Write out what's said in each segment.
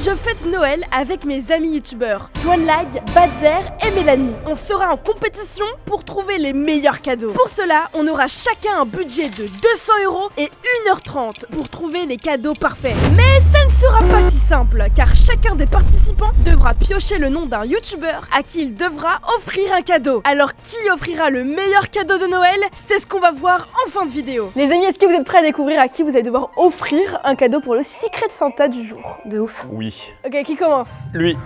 je fête Noël avec mes amis youtubeurs, Toinlag, Badzer et Mélanie. On sera en compétition pour trouver les meilleurs cadeaux. Pour cela, on aura chacun un budget de 200 € et 1h30 pour trouver les cadeaux parfaits. Mais ça ne sera pas si simple, car chacun des participants devra piocher le nom d'un youtubeur à qui il devra offrir un cadeau. Alors qui offrira le meilleur cadeau de Noël? C'est ce qu'on va voir en fin de vidéo. Les amis, est-ce que vous êtes prêts à découvrir à qui vous allez devoir offrir un cadeau pour le Secret Santa du jour? De ouf. Oui. Ok, qui commence? Lui.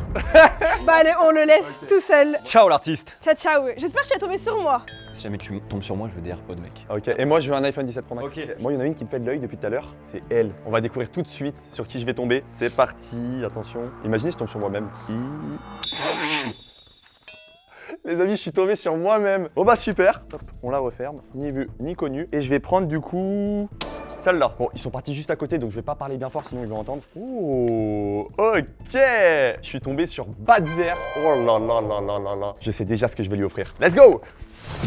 Bah allez, on le laisse tout seul. Ciao l'artiste. Ciao ciao. J'espère que tu vas tomber sur moi. Si jamais tu tombes sur moi, je veux des AirPods, mec. Ok, et moi je veux un iPhone 17 Pro Max. Ok. Moi il y en a une qui me fait de l'œil depuis tout à l'heure, c'est elle. On va découvrir tout de suite sur qui je vais tomber. C'est parti, attention. Imaginez je tombe sur moi-même. Les amis, je suis tombé sur moi-même. Bon bah super. Hop, on la referme, ni vu ni connu. Et je vais prendre du coup celle-là. Bon, ils sont partis juste à côté, donc je vais pas parler bien fort sinon ils vont entendre. Oh, ok. Je suis tombé sur Badzer. Oh là là là là là là. Je sais déjà ce que je vais lui offrir. Let's go.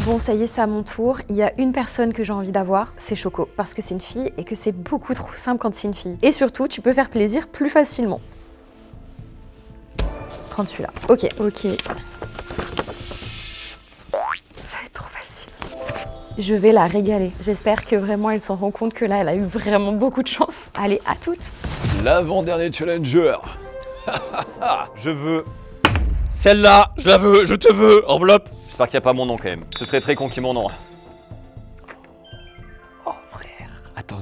Bon, ça y est, c'est à mon tour. Il y a une personne que j'ai envie d'avoir, c'est Choco. Parce que c'est une fille et que c'est beaucoup trop simple quand c'est une fille. Et surtout, tu peux faire plaisir plus facilement. Prends celui-là. Ok. Ça va être trop facile. Je vais la régaler. J'espère que vraiment elle s'en rend compte que là, elle a eu vraiment beaucoup de chance. Allez, à toutes. L'avant-dernier challenger. Je veux celle-là, je la veux, je te veux, enveloppe. J'espère qu'il n'y a pas mon nom quand même. Ce serait très con qu'il y ait mon nom. Oh frère. Attends.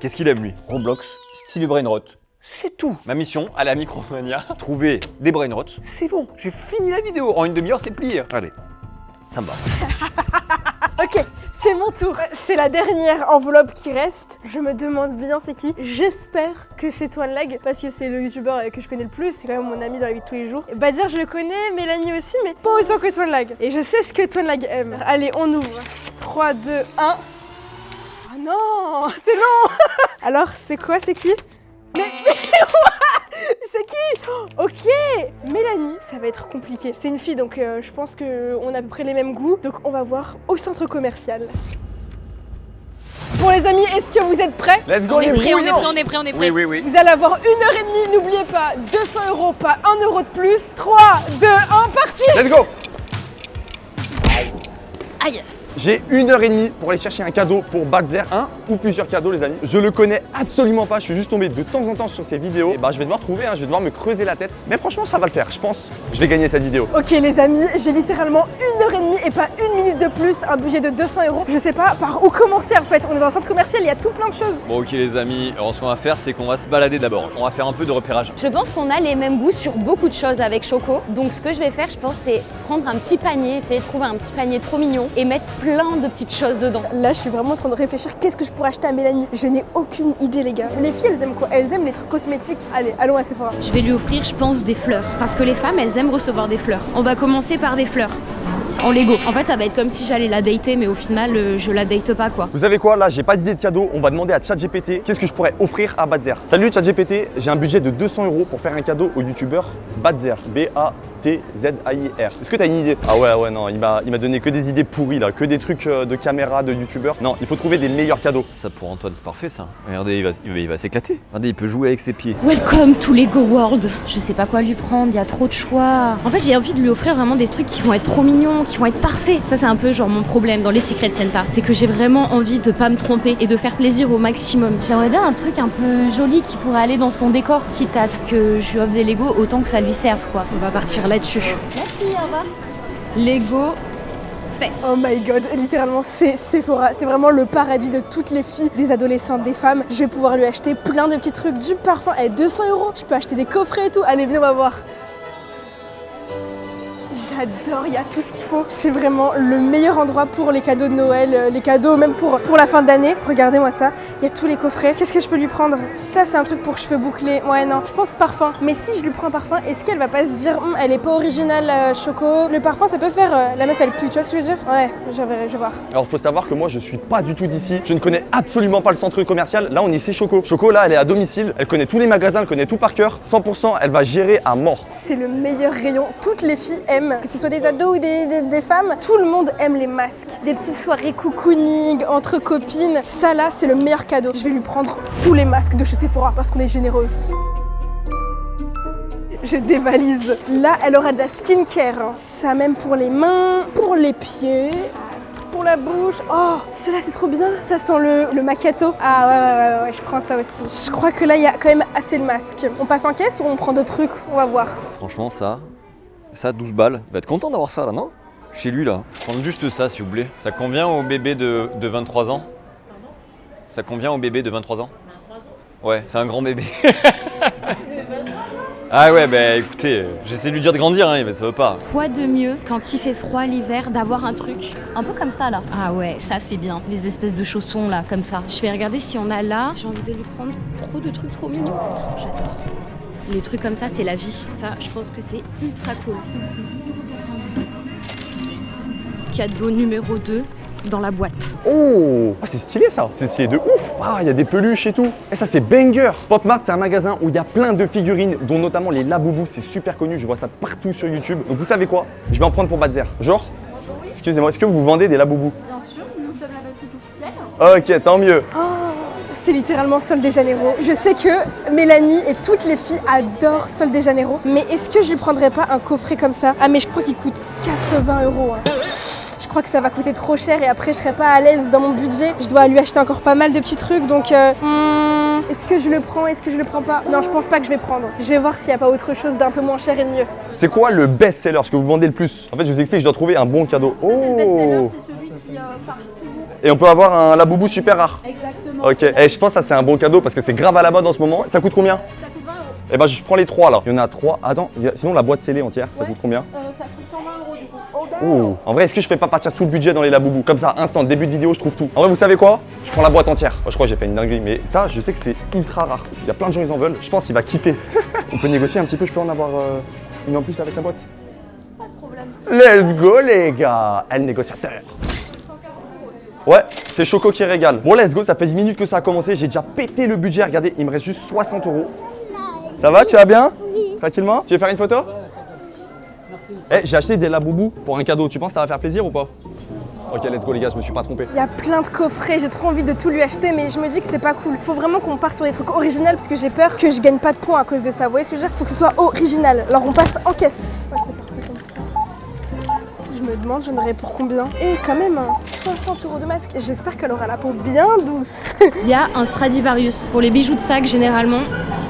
Qu'est-ce qu'il aime lui? Roblox, style brainrot. C'est tout. Ma mission à la Micromania, trouver des brainrots. C'est bon, j'ai fini la vidéo. En une demi-heure, c'est plié. Allez, ça me va. Ok, c'est mon tour. C'est la dernière enveloppe qui reste. Je me demande bien c'est qui. J'espère que c'est Toinlag parce que c'est le youtubeur que je connais le plus. C'est quand même mon ami dans la vie de tous les jours. Badzer, je le connais, Mélanie aussi, mais pas autant que Toinlag. Et je sais ce que Toinlag aime. Allez, on ouvre. 3, 2, 1. Oh non, c'est long. Alors, c'est quoi? C'est qui? Mais c'est qui? Ok, Mélanie, ça va être compliqué. C'est une fille, donc je pense qu'on a à peu près les mêmes goûts. Donc on va voir au centre commercial. Bon les amis, est-ce que vous êtes prêts? Let's go. On est prêts. Oui. Vous allez avoir 1h30, n'oubliez pas, 200 €, pas 1 € de plus. 3, 2, 1, parti. Let's go. Aïe. J'ai 1h30 pour aller chercher un cadeau pour Badzer, un ou plusieurs cadeaux les amis. Je le connais absolument pas, je suis juste tombé de temps en temps sur ses vidéos. Et bah je vais devoir trouver, je vais devoir me creuser la tête. Mais franchement ça va le faire, je pense. Je vais gagner cette vidéo. Ok les amis, j'ai littéralement 1h30 et pas 1 minute de plus, un budget de 200 €. Je sais pas par où commencer en fait, on est dans un centre commercial, il y a tout plein de choses. Bon ok les amis, alors ce qu'on va faire c'est qu'on va se balader d'abord. On va faire un peu de repérage. Je pense qu'on a les mêmes goûts sur beaucoup de choses avec Choco. Donc ce que je vais faire, je pense, c'est prendre un petit panier, essayer de trouver un petit panier trop mignon et mettre plein de petites choses dedans. Là je suis vraiment en train de réfléchir, qu'est-ce que je pourrais acheter à Mélanie? Je n'ai aucune idée les gars. Les filles elles aiment quoi? Elles aiment les trucs cosmétiques. Allez, allons à Sephora. Je vais lui offrir, je pense, des fleurs. Parce que les femmes, elles aiment recevoir des fleurs. On va commencer par des fleurs. En Lego. En fait, ça va être comme si j'allais la dater, mais au final, je la date pas, quoi. Vous savez quoi, là j'ai pas d'idée de cadeau, on va demander à ChatGPT qu'est-ce que je pourrais offrir à Badzer. Salut ChatGPT, j'ai un budget de 200 € pour faire un cadeau au youtubeur Badzer. B-A-T-Z-A-I-R. Est-ce que t'as une idée? Ah ouais non, il m'a donné que des idées pourries là, que des trucs de caméra, de youtubeurs. Non, il faut trouver des meilleurs cadeaux. Ça pour Antoine c'est parfait ça. Regardez, il va s'éclater. Regardez, il peut jouer avec ses pieds. Welcome to Lego World. Je sais pas quoi lui prendre, il y a trop de choix. En fait, j'ai envie de lui offrir vraiment des trucs qui vont être trop mignons, qui vont être parfaits. Ça, c'est un peu genre mon problème dans les Secret Santa. C'est que j'ai vraiment envie de pas me tromper et de faire plaisir au maximum. J'aimerais bien un truc un peu joli qui pourrait aller dans son décor. Quitte à ce que je lui offre des Lego, autant que ça lui serve, quoi. On va partir là-dessus. Merci, au revoir. Lego. Oh my god, littéralement c'est Sephora, c'est vraiment le paradis de toutes les filles, des adolescentes, des femmes. Je vais pouvoir lui acheter plein de petits trucs, du parfum, 200 €, je peux acheter des coffrets et tout. Allez viens on va voir. J'adore, il y a tout ce qu'il faut. C'est vraiment le meilleur endroit pour les cadeaux de Noël, les cadeaux même pour la fin d'année. Regardez-moi ça, il y a tous les coffrets. Qu'est-ce que je peux lui prendre? Ça c'est un truc pour cheveux bouclés. Ouais non, je pense parfum. Mais si je lui prends un parfum, est-ce qu'elle va pas se dire elle est pas originale Choco? Le parfum ça peut faire la meuf elle pue, tu vois ce que je veux dire? Ouais, je vais voir. Alors faut savoir que moi je suis pas du tout d'ici, je ne connais absolument pas le centre commercial. Là on est chez Choco. Choco là elle est à domicile, elle connaît tous les magasins, elle connaît tout par cœur. 100% elle va gérer à mort. C'est le meilleur rayon, toutes les filles aiment. Que ce soit des ados ou des femmes, tout le monde aime les masques. Des petites soirées cocooning entre copines, ça là c'est le meilleur cadeau. Je vais lui prendre tous les masques de chez Sephora parce qu'on est généreuse. je dévalise. Là, elle aura de la skincare. Hein. Ça même pour les mains, pour les pieds, pour la bouche. Oh, cela c'est trop bien. Ça sent le macchiato. Ah ouais, je prends ça aussi. Je crois que là, il y a quand même assez de masques. On passe en caisse ou on prend d'autres trucs? On va voir. Franchement, ça 12 balles. Il va être content d'avoir ça là, non? Chez lui là. Prendre juste ça, s'il vous plaît. Ça convient au bébé de 23 ans? Ça convient au bébé de 23 ans? Ouais, c'est un grand bébé. Ah ouais, bah écoutez, j'essaie de lui dire de grandir, hein, mais ça veut pas. Quoi de mieux quand il fait froid l'hiver d'avoir un truc un peu comme ça là? Ah ouais, ça c'est bien. Les espèces de chaussons là, comme ça. Je vais regarder si on a là. J'ai envie de lui prendre trop de trucs trop mignons. J'adore. Les trucs comme ça, c'est la vie. Ça, je pense que c'est ultra cool. Cadeau numéro 2 dans la boîte. Oh, c'est stylé ça, c'est stylé de ouf. Ah, il y a des peluches et tout. Et ça c'est banger. Pop Mart, c'est un magasin où il y a plein de figurines, dont notamment les Labubu, c'est super connu, je vois ça partout sur YouTube. Donc vous savez quoi? Je vais en prendre pour Badzer. Genre, excusez-moi, est-ce que vous vendez des Labubu? Bien sûr, nous sommes la boutique officielle. Ok, tant mieux. C'est littéralement Sol de Janeiro. Je sais que Mélanie et toutes les filles adorent Sol de Janeiro. Mais est-ce que je lui prendrais pas un coffret comme ça? Ah mais je crois qu'il coûte 80 €. Hein. Je crois que ça va coûter trop cher et après je serai pas à l'aise dans mon budget. Je dois lui acheter encore pas mal de petits trucs donc est-ce que je le prends? Est-ce que je le prends pas? Non, je pense pas que je vais prendre. Je vais voir s'il y a pas autre chose d'un peu moins cher et de mieux. C'est quoi le best-seller, ce que vous vendez le plus? En fait, je vous explique, je dois trouver un bon cadeau. Ça, c'est le best-seller, c'est celui qui part toujours. Et on peut avoir un Labubu super rare. Exactement. Ok, et je pense que ça c'est un bon cadeau parce que c'est grave à la mode en ce moment. Ça coûte combien? Ça coûte 20 €. Eh ben je prends les 3 là. Il y en a 3. Attends, sinon la boîte scellée entière, ça coûte combien? Ça coûte 120 € du coup. Oh. En vrai, est-ce que je fais pas partir tout le budget dans les Labubu? Comme ça, instant, début de vidéo, je trouve tout. En vrai, vous savez quoi? Je prends la boîte entière. Je crois que j'ai fait une dinguerie, mais ça, je sais que c'est ultra rare. Il y a plein de gens, ils en veulent. Je pense qu'il va kiffer. On peut négocier un petit peu, je peux en avoir une en plus avec la boîte? Pas de problème. Let's go les gars. Elle négociateur. Ouais, c'est Choco qui régale. Bon, let's go, ça fait 10 minutes que ça a commencé. J'ai déjà pété le budget. Regardez, il me reste juste 60 €. Ça va, tu vas bien? Oui. Tranquillement? Tu veux faire une photo? Eh, j'ai acheté des Labubu pour un cadeau. Tu penses que ça va faire plaisir ou pas? Ok, let's go les gars, je me suis pas trompé. Il y a plein de coffrets, j'ai trop envie de tout lui acheter, mais je me dis que c'est pas cool. Faut vraiment qu'on parte sur des trucs originaux parce que j'ai peur que je gagne pas de points à cause de ça. Vous voyez ce que je veux dire? Faut que ce soit original. Alors on passe en caisse. Ouais, c'est parfait comme ça. Je me demande, j'en aurais pour combien? Et quand même, 60 € de masque. J'espère qu'elle aura la peau bien douce. Il y a un Stradivarius. Pour les bijoux de sac, généralement,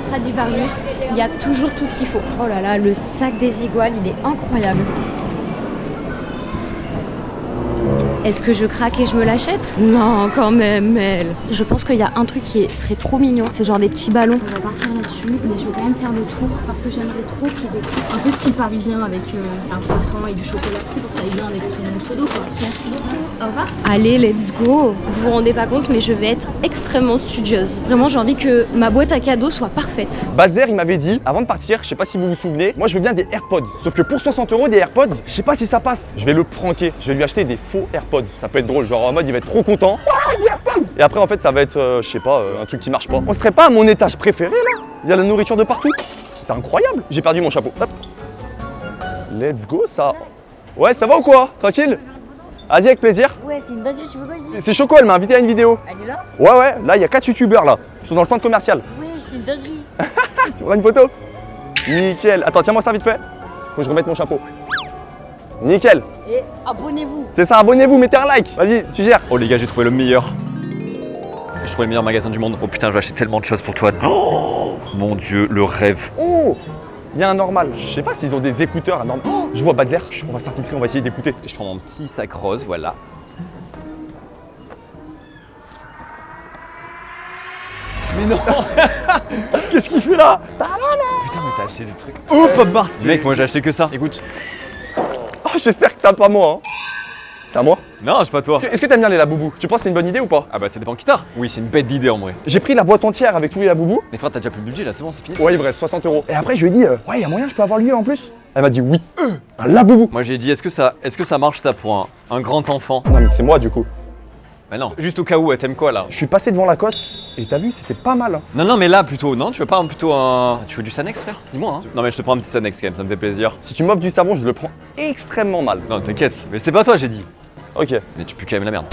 Stradivarius, il y a toujours tout ce qu'il faut. Oh là là, le sac des iguales, il est incroyable. Est-ce que je craque et je me l'achète? Non, quand même, Mel. Je pense qu'il y a un truc qui serait trop mignon. C'est genre des petits ballons. On va partir là-dessus, mais je vais quand même faire le tour parce que j'aimerais trop qu'il y ait des trucs un peu style parisien avec un croissant et du chocolat. C'est pour que ça aille bien avec son pseudo, quoi. Merci beaucoup. Au revoir. Allez, let's go. Vous vous rendez pas compte, mais je vais être extrêmement studieuse. Vraiment, j'ai envie que ma boîte à cadeaux soit parfaite. Badzer, il m'avait dit, avant de partir, je sais pas si vous vous souvenez, moi je veux bien des AirPods. Sauf que pour 60 € des AirPods, je sais pas si ça passe. Je vais le pranker. Je vais lui acheter des faux AirPods. Ça peut être drôle, genre en mode il va être trop content. Et après en fait ça va être, je sais pas, un truc qui marche pas. On serait pas à mon étage préféré là? Il y a la nourriture de partout. C'est incroyable. J'ai perdu mon chapeau. Hop. Let's go ça. Ouais, ça va ou quoi? Tranquille? Vas-y, avec plaisir. Ouais, c'est une dinguerie, tu veux quoi ici? C'est Choco, elle m'a invité à une vidéo. Elle est là? Ouais, là il y a 4 youtubeurs là. Ils sont dans le centre commercial. Ouais, c'est une dinguerie. Tu prends une photo? Nickel. Attends, tiens-moi ça vite fait. Faut que je remette mon chapeau. Nickel. Et abonnez-vous. C'est ça, abonnez-vous, mettez un like. Vas-y, tu gères. Oh les gars, j'ai trouvé le meilleur. J'ai trouvé le meilleur magasin du monde. Oh putain, je vais acheter tellement de choses pour toi. Oh mon dieu, le rêve. Oh, il y a un normal. Je sais pas s'ils ont des écouteurs à normal. Oh, je vois Badzer. On va s'infiltrer, on va essayer d'écouter. Je prends mon petit sac rose, voilà. Mais non. Qu'est-ce qu'il fait là? Putain, mais t'as acheté des trucs. Oh, Pop Mart. Mec, moi j'ai acheté que ça. Écoute. Oh, j'espère que t'as pas moi. Hein. T'as moi? Non, c'est pas toi. Est-ce que t'aimes bien les Labubu? Tu penses que c'est une bonne idée ou pas? Ah bah ça dépend qui t'as. Oui, c'est une bête d'idée en vrai. J'ai pris la boîte entière avec tous les Labubu. Mais frère, t'as déjà plus de budget là, c'est bon, c'est fini. Ouais, il me reste 60 €. Et après, je lui ai dit, ouais, il y a moyen, je peux avoir lui en plus? Elle m'a dit oui. Un Labubu. Moi j'ai dit, est-ce que ça marche ça pour un grand enfant? Non, mais c'est moi du coup. Bah non, juste au cas où, t'aimes quoi là? Je suis passé devant Lacoste et t'as vu, c'était pas mal. Hein. Non, mais là plutôt, non? Tu veux pas plutôt un. Tu veux du Sanex, frère? Dis-moi, hein. Non, mais je te prends un petit Sanex quand même, ça me fait plaisir. Si tu m'offres du savon, je le prends extrêmement mal. Non, t'inquiète, mais c'est pas toi, j'ai dit. Ok. Mais tu pues quand même la merde.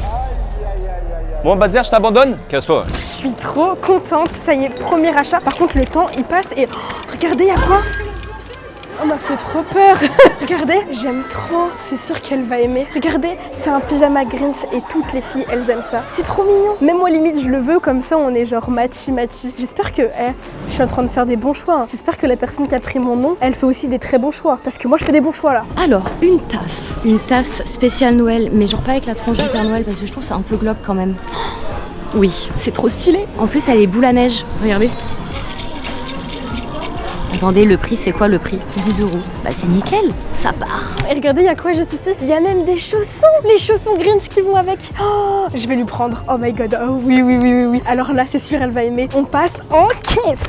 Bon, Badzer, je t'abandonne. Casse-toi. Je suis trop contente, ça y est, premier achat. Par contre, le temps il passe et oh, regardez, il y a quoi? On m'a fait trop peur. Regardez, j'aime trop. C'est sûr qu'elle va aimer. Regardez, c'est un pyjama Grinch et toutes les filles, elles aiment ça. C'est trop mignon. Même moi, limite, je le veux comme ça, on est genre mati-mati. J'espère que, je suis en train de faire des bons choix. Hein. J'espère que la personne qui a pris mon nom, elle fait aussi des très bons choix. Parce que moi, je fais des bons choix là. Alors, une tasse. Une tasse spéciale Noël, mais genre pas avec la tronche du Père Noël parce que je trouve ça un peu glauque quand même. Oui, c'est trop stylé. En plus, elle est boule à neige. Regardez. Attendez, le prix, c'est quoi le prix? 10 €. Bah c'est nickel, ça part. Et regardez, il y a quoi juste ici? Il y a même des chaussons. Les chaussons Grinch qui vont avec. Oh, je vais lui prendre. Oh my god. Oh oui. Alors là, c'est sûr, elle va aimer. On passe en caisse.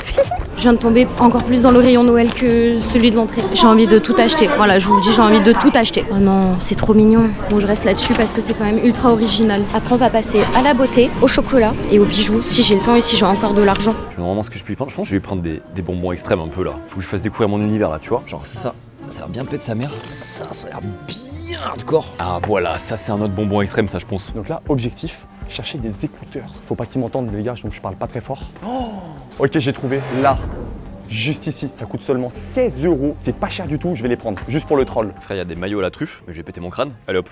Je viens de tomber encore plus dans le rayon Noël que celui de l'entrée. J'ai envie de tout acheter. Voilà, je vous le dis, j'ai envie de tout acheter. Oh non, c'est trop mignon. Bon, je reste là-dessus parce que c'est quand même ultra original. Après, on va passer à la beauté, au chocolat et aux bijoux si j'ai le temps et si j'ai encore de l'argent. Je me demande vraiment ce que je peux lui prendre. Je pense que je vais lui prendre des bonbons extrêmes un peu là. Faut que je fasse découvrir mon univers là, tu vois. Genre ça a l'air bien pète sa mère. Ça a l'air bien hardcore. Ah voilà, ça c'est un autre bonbon extrême, ça je pense. Donc là, objectif, chercher des écouteurs. Faut pas qu'ils m'entendent les gars, donc je parle pas très fort. Oh, ok, j'ai trouvé là. Juste ici, ça coûte seulement 16 €. C'est pas cher du tout, je vais les prendre, juste pour le troll. Frère, il y a des maillots à la truffe, mais j'ai pété mon crâne. Allez hop.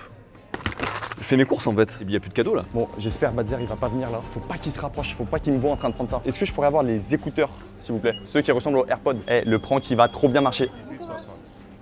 Je fais mes courses en fait, il y a plus de cadeaux là. Bon, j'espère Badzer il va pas venir là. Faut pas qu'il se rapproche, faut pas qu'il me voit en train de prendre ça. Est-ce que je pourrais avoir les écouteurs, s'il vous plaît? Ceux qui ressemblent aux AirPods. Le prank qui va trop bien marcher.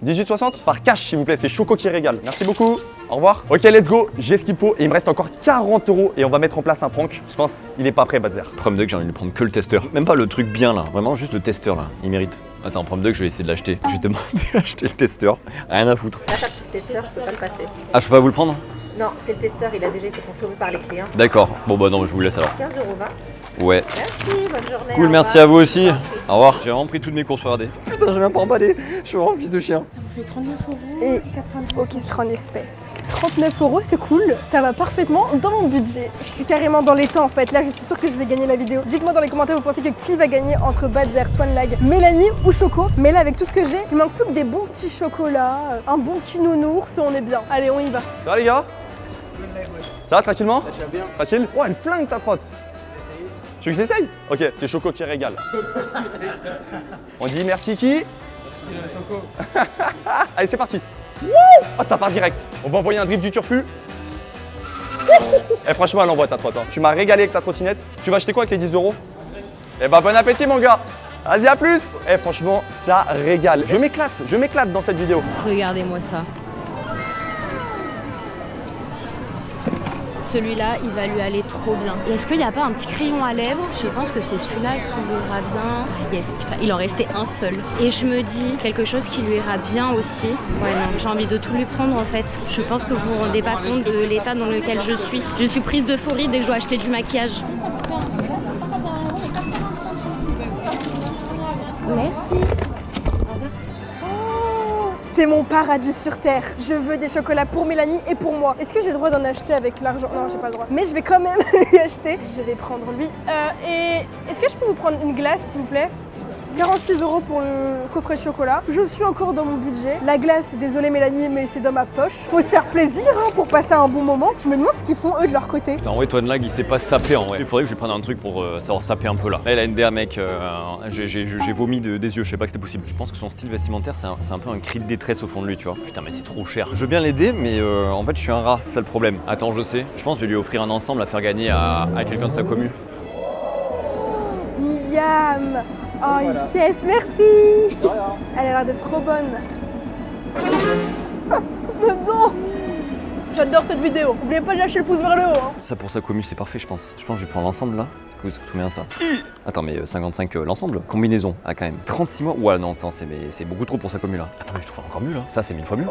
18,60 par cash s'il vous plaît, c'est Choco qui régale. Merci beaucoup, au revoir. Ok, let's go, j'ai ce qu'il faut et il me reste encore 40 € et on va mettre en place un prank. Je pense il est pas prêt Badzer. Prom Duck, j'ai envie de prendre que le testeur. Même pas le truc bien là, vraiment juste le testeur là, il mérite. Attends, Prom Duck, je vais essayer de l'acheter. Je vais te demander d'acheter le testeur, rien à foutre. Là, t'as le petit testeur, je peux pas le passer. Ah, je peux pas vous le prendre? Non, c'est le testeur, il a déjà été consommé par les clients. D'accord, bon bah non, je vous laisse alors. 15,20 €. Ouais. Merci, bonne journée. Cool, merci à vous aussi. Au revoir. J'ai vraiment pris toutes mes courses, regardez. Putain, j'ai même pas emballé. Je suis vraiment fils de chien. Et 80 € qui sera en espèces. 39 €, c'est cool. Ça va parfaitement dans mon budget. Je suis carrément dans les temps en fait. Là, je suis sûre que je vais gagner la vidéo. Dites-moi dans les commentaires, vous pensez que qui va gagner entre Badzer, Twanlag, Mélanie ou Choco? Mais là, avec tout ce que j'ai, il manque plus que des bons petits chocolats, un bon petit nounours, on est bien. Allez, on y va. Ça va les gars? Ça va tranquillement? Ça va bien. Tranquille? Oh, elle flingue ta trotte. Tu veux que je l'essaye? Ok, c'est Choco qui régale. On dit merci qui? Merci Choco. Allez, c'est parti. Wouh! Oh, ça part direct. On va envoyer un drip du turfu. Eh, franchement, elle envoie ta trotte. Hein. Tu m'as régalé avec ta trottinette. Tu vas acheter quoi avec les 10 €? Eh bah, bon appétit, mon gars. Vas-y, à plus. Eh, franchement, ça régale. Je m'éclate dans cette vidéo. Regardez-moi ça. Celui-là, il va lui aller trop bien. Et est-ce qu'il n'y a pas un petit crayon à lèvres? Je pense que c'est celui-là qui lui ira bien. Ah, yes, putain, il en restait un seul. Et je me dis quelque chose qui lui ira bien aussi. Ouais, non, j'ai envie de tout lui prendre en fait. Je pense que vous vous rendez pas compte de l'état dans lequel je suis. Je suis prise d'euphorie dès que je dois acheter du maquillage. Merci. C'est mon paradis sur terre. Je veux des chocolats pour Mélanie et pour moi. Est-ce que j'ai le droit d'en acheter avec l'argent? Non, j'ai pas le droit. Mais je vais quand même lui acheter. Je vais prendre lui. Et est-ce que je peux vous prendre une glace, s'il vous plaît? 46 € pour le coffret de chocolat. Je suis encore dans mon budget. La glace, désolé Mélanie, mais c'est dans ma poche. Faut se faire plaisir hein, pour passer un bon moment. Je me demande ce qu'ils font eux de leur côté. Putain, en vrai, Twanlag, il sait pas saper en vrai. Il faudrait que je lui prenne un truc pour savoir saper un peu là. Là, il a une DA, mec. J'ai vomi des yeux, je sais pas que c'était possible. Je pense que son style vestimentaire, c'est un peu un cri de détresse au fond de lui, tu vois. Putain, mais c'est trop cher. Je veux bien l'aider, mais en fait, je suis un rat, c'est ça le problème. Attends, je sais. Je pense que je vais lui offrir un ensemble à faire gagner à quelqu'un de sa commu. Miam. Oh yes, merci. Elle a l'air d'être trop bonne. Mais bon. J'adore cette vidéo. N'oubliez pas de lâcher le pouce vers le haut. Hein. Ça pour sa commu, c'est parfait, je pense. Je pense que je vais prendre l'ensemble là. Ça coûte combien ça? Attends, mais 55 l'ensemble. Combinaison. Ah, quand même. 36 mois. Ouais, non, c'est beaucoup trop pour sa commu là. Attends, mais je trouve encore mieux là. Ça, c'est 1000 fois mieux.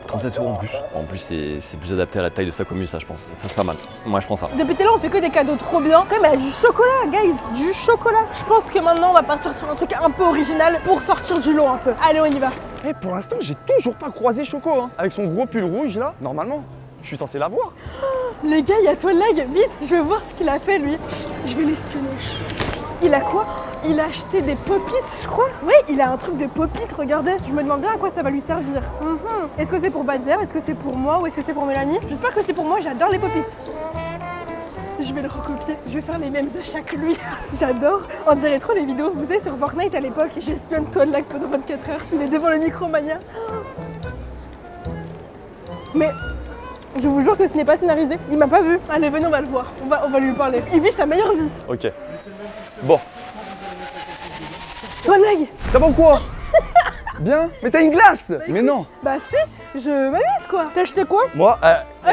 37 € en plus. En plus, c'est plus adapté à la taille de sa commu, ça, je pense. Ça, c'est pas mal. Moi, je prends ça. Depuis tout à l'heure, on fait que des cadeaux trop bien. Quand même, elle a du chocolat, guys. Du chocolat. Je pense que maintenant, on va partir sur un truc un peu original pour sortir du lot un peu. Allez, on y va. Eh, pour l'instant, j'ai toujours pas croisé Choco. Hein. Avec son gros pull rouge là, normalement. Je suis censé la voir. Les gars, il y a Twanlag, vite, je veux voir ce qu'il a fait lui. Je vais l'espionner. Il a quoi? Il a acheté des pop-it, je crois. Oui, il a un truc de pop-it, regardez. Je me demande bien à quoi ça va lui servir. Est-ce que c'est pour Badzer? Est-ce que c'est pour moi? Ou est-ce que c'est pour Mélanie? J'espère que c'est pour moi, j'adore les pop-it. Je vais le recopier, je vais faire les mêmes achats que lui. J'adore. On dirait trop les vidéos que vous avez sur Fortnite à l'époque. J'espionne Toine Lag pendant 24 heures. Il est devant le Micromania. Mais je vous jure que ce n'est pas scénarisé. Il m'a pas vu. Allez, venez, on va le voir. On va lui parler. Il vit sa meilleure vie. Ok. Bon. Toine Lag. Ça va ou quoi? Bien. Mais t'as une glace. Mais non. Bah si, je m'amuse quoi. T'as acheté quoi? Moi,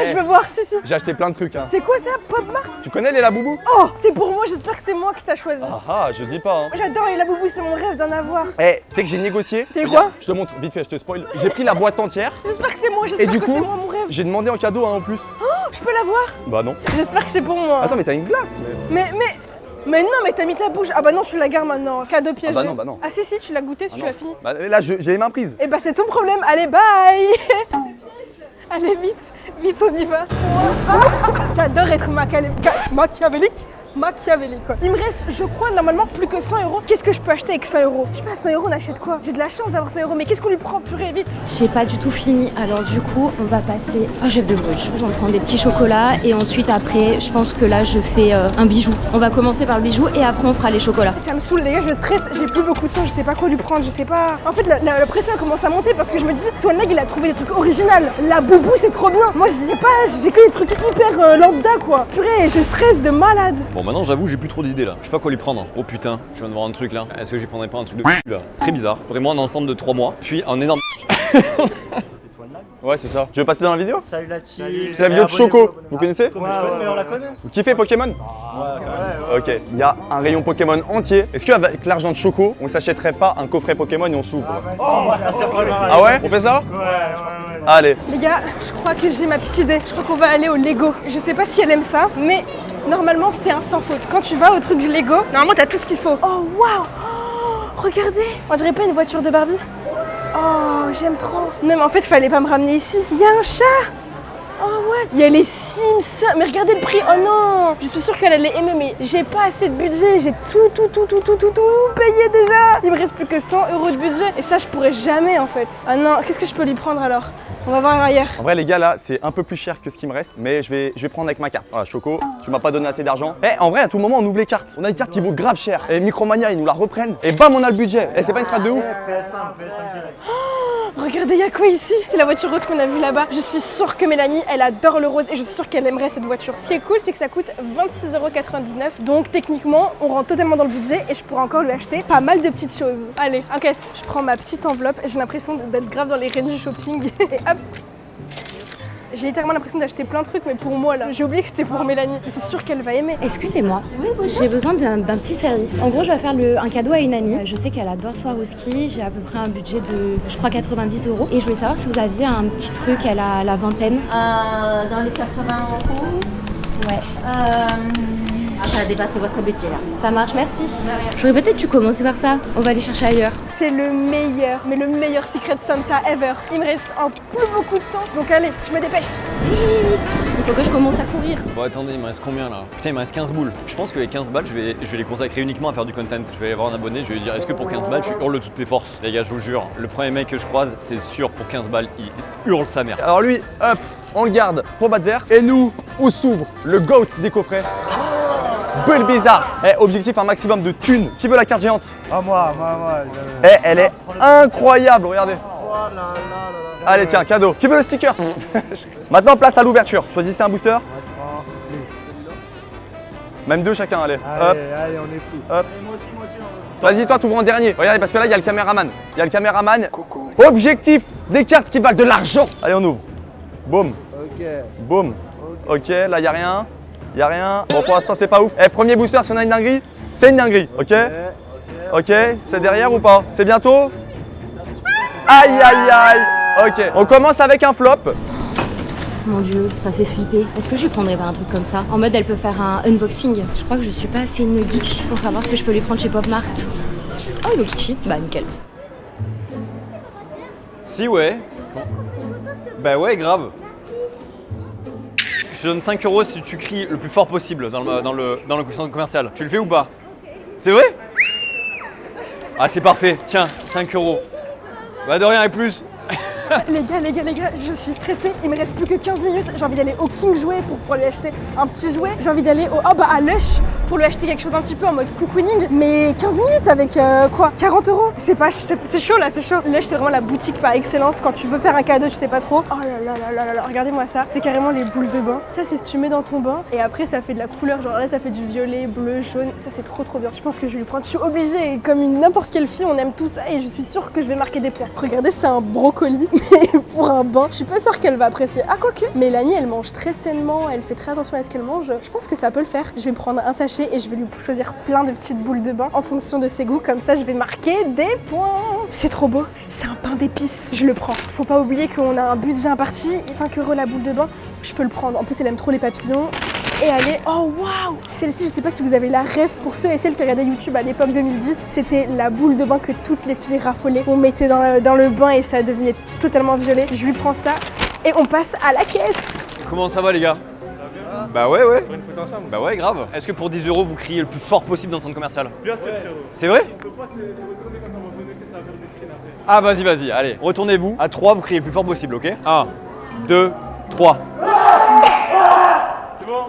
Je veux voir, si. j'ai acheté plein de trucs. Hein. C'est quoi ça, Pop Mart? Tu connais les Laboubou? Oh, c'est pour moi, j'espère que c'est moi qui t'as choisi. Ah, je dis pas. Hein. J'adore les Laboubou, c'est mon rêve d'en avoir. Eh, tu sais que j'ai négocié. C'est Regarde, quoi? Je te montre, vite fait, je te spoil. J'ai pris la boîte entière J'espère que c'est moi, et j'espère du que c'est coup, moi mon rêve. j'ai demandé en cadeau en plus. Je peux l'avoir? Bah non. J'espère que c'est pour moi. Attends, mais t'as une glace. Mais non, mais t'as mis ta bouche. Ah bah non, tu la gardes maintenant. Cadeau piégé. bah non. Ah si, tu l'as goûté, tu l'as fini. Bah là, j'ai les mains prises. Eh bah c'est ton problème. Allez, bye. Allez, vite, on y va. J'adore être machiavélique. Quoi. Il me reste, je crois, normalement plus que 100 €. Qu'est-ce que je peux acheter avec 100 €? Je sais pas, 100 €, on achète quoi? J'ai de la chance d'avoir 100 €, mais qu'est-ce qu'on lui prend? Purée, vite. J'ai pas du tout fini, alors du coup on va passer à Jeff de Bruges. J'en prends des petits chocolats et ensuite après je pense que là je fais un bijou. On va commencer par le bijou et après on fera les chocolats. Ça me saoule, les gars, je stresse, j'ai plus beaucoup de temps, je sais pas quoi lui prendre, je sais pas. En fait, la pression elle commence à monter parce que je me dis, Toine Lag il a trouvé des trucs originaux. La boubou c'est trop bien. Moi j'ai que des trucs hyper lambda quoi. Purée, je stresse de malade. Bon, maintenant j'avoue, j'ai plus trop d'idées là. Je sais pas quoi lui prendre. Oh putain, je viens de voir un truc là. Est-ce que j'y prendrais pas un truc de là? Très bizarre. Vraiment un ensemble de 3 mois. Puis un énorme. Ouais, c'est ça. Tu veux passer dans la vidéo? Salut la team. C'est la vidéo de Choco. Vous connaissez? Ouais, mais on la connaît. Vous kiffez Pokémon? Ouais. Ok, il y a un rayon Pokémon entier. Est-ce qu'avec l'argent de Choco, on s'achèterait pas un coffret Pokémon et on s'ouvre? Ah ouais? On fait ça? Ouais. Allez. Les gars, je crois que j'ai ma petite idée. Je crois qu'on va aller au Lego. Je sais pas si elle aime ça, mais normalement c'est un sans faute. Quand tu vas au truc du Lego, normalement t'as tout ce qu'il faut. Oh waouh! Oh, regardez! On dirait pas une voiture de Barbie? Oh, j'aime trop. Non mais en fait, fallait pas me ramener ici. Il y a un chat! Oh what? Il y a les Sims. Mais regardez le prix. Oh non! Je suis sûre qu'elle allait aimer, mais j'ai pas assez de budget. J'ai tout payé déjà. Il me reste plus que 100 € de budget. Et ça, je pourrais jamais en fait. Ah non, qu'est-ce que je peux lui prendre alors? On va voir ailleurs. En vrai les gars là c'est un peu plus cher que ce qui me reste, mais je vais prendre avec ma carte. Voilà Choco, tu m'as pas donné assez d'argent. Eh en vrai à tout moment on ouvre les cartes. On a une carte qui vaut grave cher. Et Micromania ils nous la reprennent. Et bam on a le budget. Et c'est pas une strat de ouf. PS5 direct. Regardez, il y a quoi ici? C'est la voiture rose qu'on a vue là-bas. Je suis sûre que Mélanie, elle adore le rose et je suis sûre qu'elle aimerait cette voiture. Ce qui est cool, c'est que ça coûte 26,99 €. Donc techniquement, on rentre totalement dans le budget et je pourrais encore lui acheter pas mal de petites choses. Allez, encaisse. Je prends ma petite enveloppe. J'ai l'impression d'être grave dans les rayons du shopping. Et hop. J'ai littéralement l'impression d'acheter plein de trucs, mais pour moi là. J'ai oublié que c'était pour Mélanie. Mais c'est sûr qu'elle va aimer. Excusez-moi, j'ai besoin d'un petit service. En gros, je vais faire un cadeau à une amie. Je sais qu'elle adore Swarovski. J'ai à peu près un budget de, je crois, 90 €. Et je voulais savoir si vous aviez un petit truc à la vingtaine. Dans les 80 €. Ouais. Ça a dépassé votre budget là. Ça marche, merci. J'aurais peut-être dû commencer par ça. On va aller chercher ailleurs. C'est le meilleur, mais le meilleur Secret Santa ever. Il me reste en plus beaucoup de temps. Donc allez, je me dépêche. Il faut que je commence à courir. Bon, attendez, il me reste combien là? Putain, il me reste 15 boules. Je pense que les 15 balles, je vais les consacrer uniquement à faire du content. Je vais avoir un abonné, je vais lui dire est-ce que pour 15 balles, tu hurles de toutes tes forces? Les gars, je vous jure, le premier mec que je croise, c'est sûr pour 15 balles, il hurle sa mère. Alors lui, hop, on le garde pour Badzer. Et nous, on s'ouvre le GOAT des coffrets. Bulle bizarre. Eh, objectif un maximum de thunes. Qui veut la carte géante? Ah moi. Eh, elle est incroyable, regardez. Allez, tiens, cadeau. Qui veut le sticker? Maintenant, place à l'ouverture. Choisissez un booster. Même deux chacun, allez. Hop, Allez, on est fou. hop. Vas-y, toi, t'ouvres en dernier. Regardez, parce que là, il y a le caméraman. Il y a le caméraman. Objectif, des cartes qui valent de l'argent. Allez, on ouvre. Boum, Ok. boum. Ok, là, il n'y a rien. Il n'y a rien. Bon, pour l'instant, c'est pas ouf. Eh, premier booster, si on a une dinguerie, c'est une dinguerie. Ok? Ok, c'est derrière ou pas? C'est bientôt? Aïe, aïe, aïe. Ok, on commence avec un flop. Mon dieu, ça fait flipper. Est-ce que je lui prendrais pas un truc comme ça? En mode, elle peut faire un unboxing. Je crois que je suis pas assez une geek pour savoir ce que je peux lui prendre chez Pop Mart. Oh, Hello Kitty. Bah, nickel. Si, ouais. Bah ouais, grave. Je donne 5 € si tu cries le plus fort possible dans le centre commercial. Tu le fais ou pas? C'est vrai? Ah, c'est parfait. Tiens, 5 €. Bah de rien et plus. Les gars, je suis stressée. Il me reste plus que 15 minutes. J'ai envie d'aller au King Jouet pour pouvoir lui acheter un petit jouet. J'ai envie d'aller à Lush pour lui acheter quelque chose un petit peu en mode cocooning. Mais 15 minutes avec quoi 40 €. C'est chaud là, c'est chaud. Lush, c'est vraiment la boutique par excellence. Quand tu veux faire un cadeau, tu sais pas trop. Oh là, regardez-moi ça. C'est carrément les boules de bain. Ça, c'est si tu mets dans ton bain. Et après, ça fait de la couleur. Genre là, ça fait du violet, bleu, jaune. Ça, c'est trop bien. Je pense que je vais lui prendre. Je suis obligée. Et comme n'importe quelle fille, on aime tout ça. Et je suis sûre que je vais marquer des points. Regardez, c'est un brocoli. Mais pour un bain, je suis pas sûre qu'elle va apprécier. Ah, quoique. Mélanie, elle mange très sainement. Elle fait très attention à ce qu'elle mange. Je pense que ça peut le faire. Je vais me prendre un sachet et je vais lui choisir plein de petites boules de bain en fonction de ses goûts. Comme ça, je vais marquer des points. C'est trop beau. C'est un pain d'épices. Je le prends. Faut pas oublier qu'on a un budget imparti. 5 € la boule de bain. Je peux le prendre. En plus, elle aime trop les papillons. Et allez, oh waouh! Celle-ci, je sais pas si vous avez la ref, pour ceux et celles qui regardaient YouTube à l'époque 2010, c'était la boule de bain que toutes les filles raffolaient. On mettait dans le bain et ça devenait totalement violet. Je lui prends ça et on passe à la caisse. Comment ça va les gars? Bah ouais. Pour une photo ensemble. Bah ouais, grave. Est-ce que pour 10 € vous criez le plus fort possible dans le centre commercial? Bien sûr, frérot. C'est vrai? On peut pas se retourner comme ça, on va venir que ça va faire des screens après. Ah vas-y, allez. Retournez-vous. À 3, vous criez le plus fort possible, ok? 1, 2, 3. C'est bon?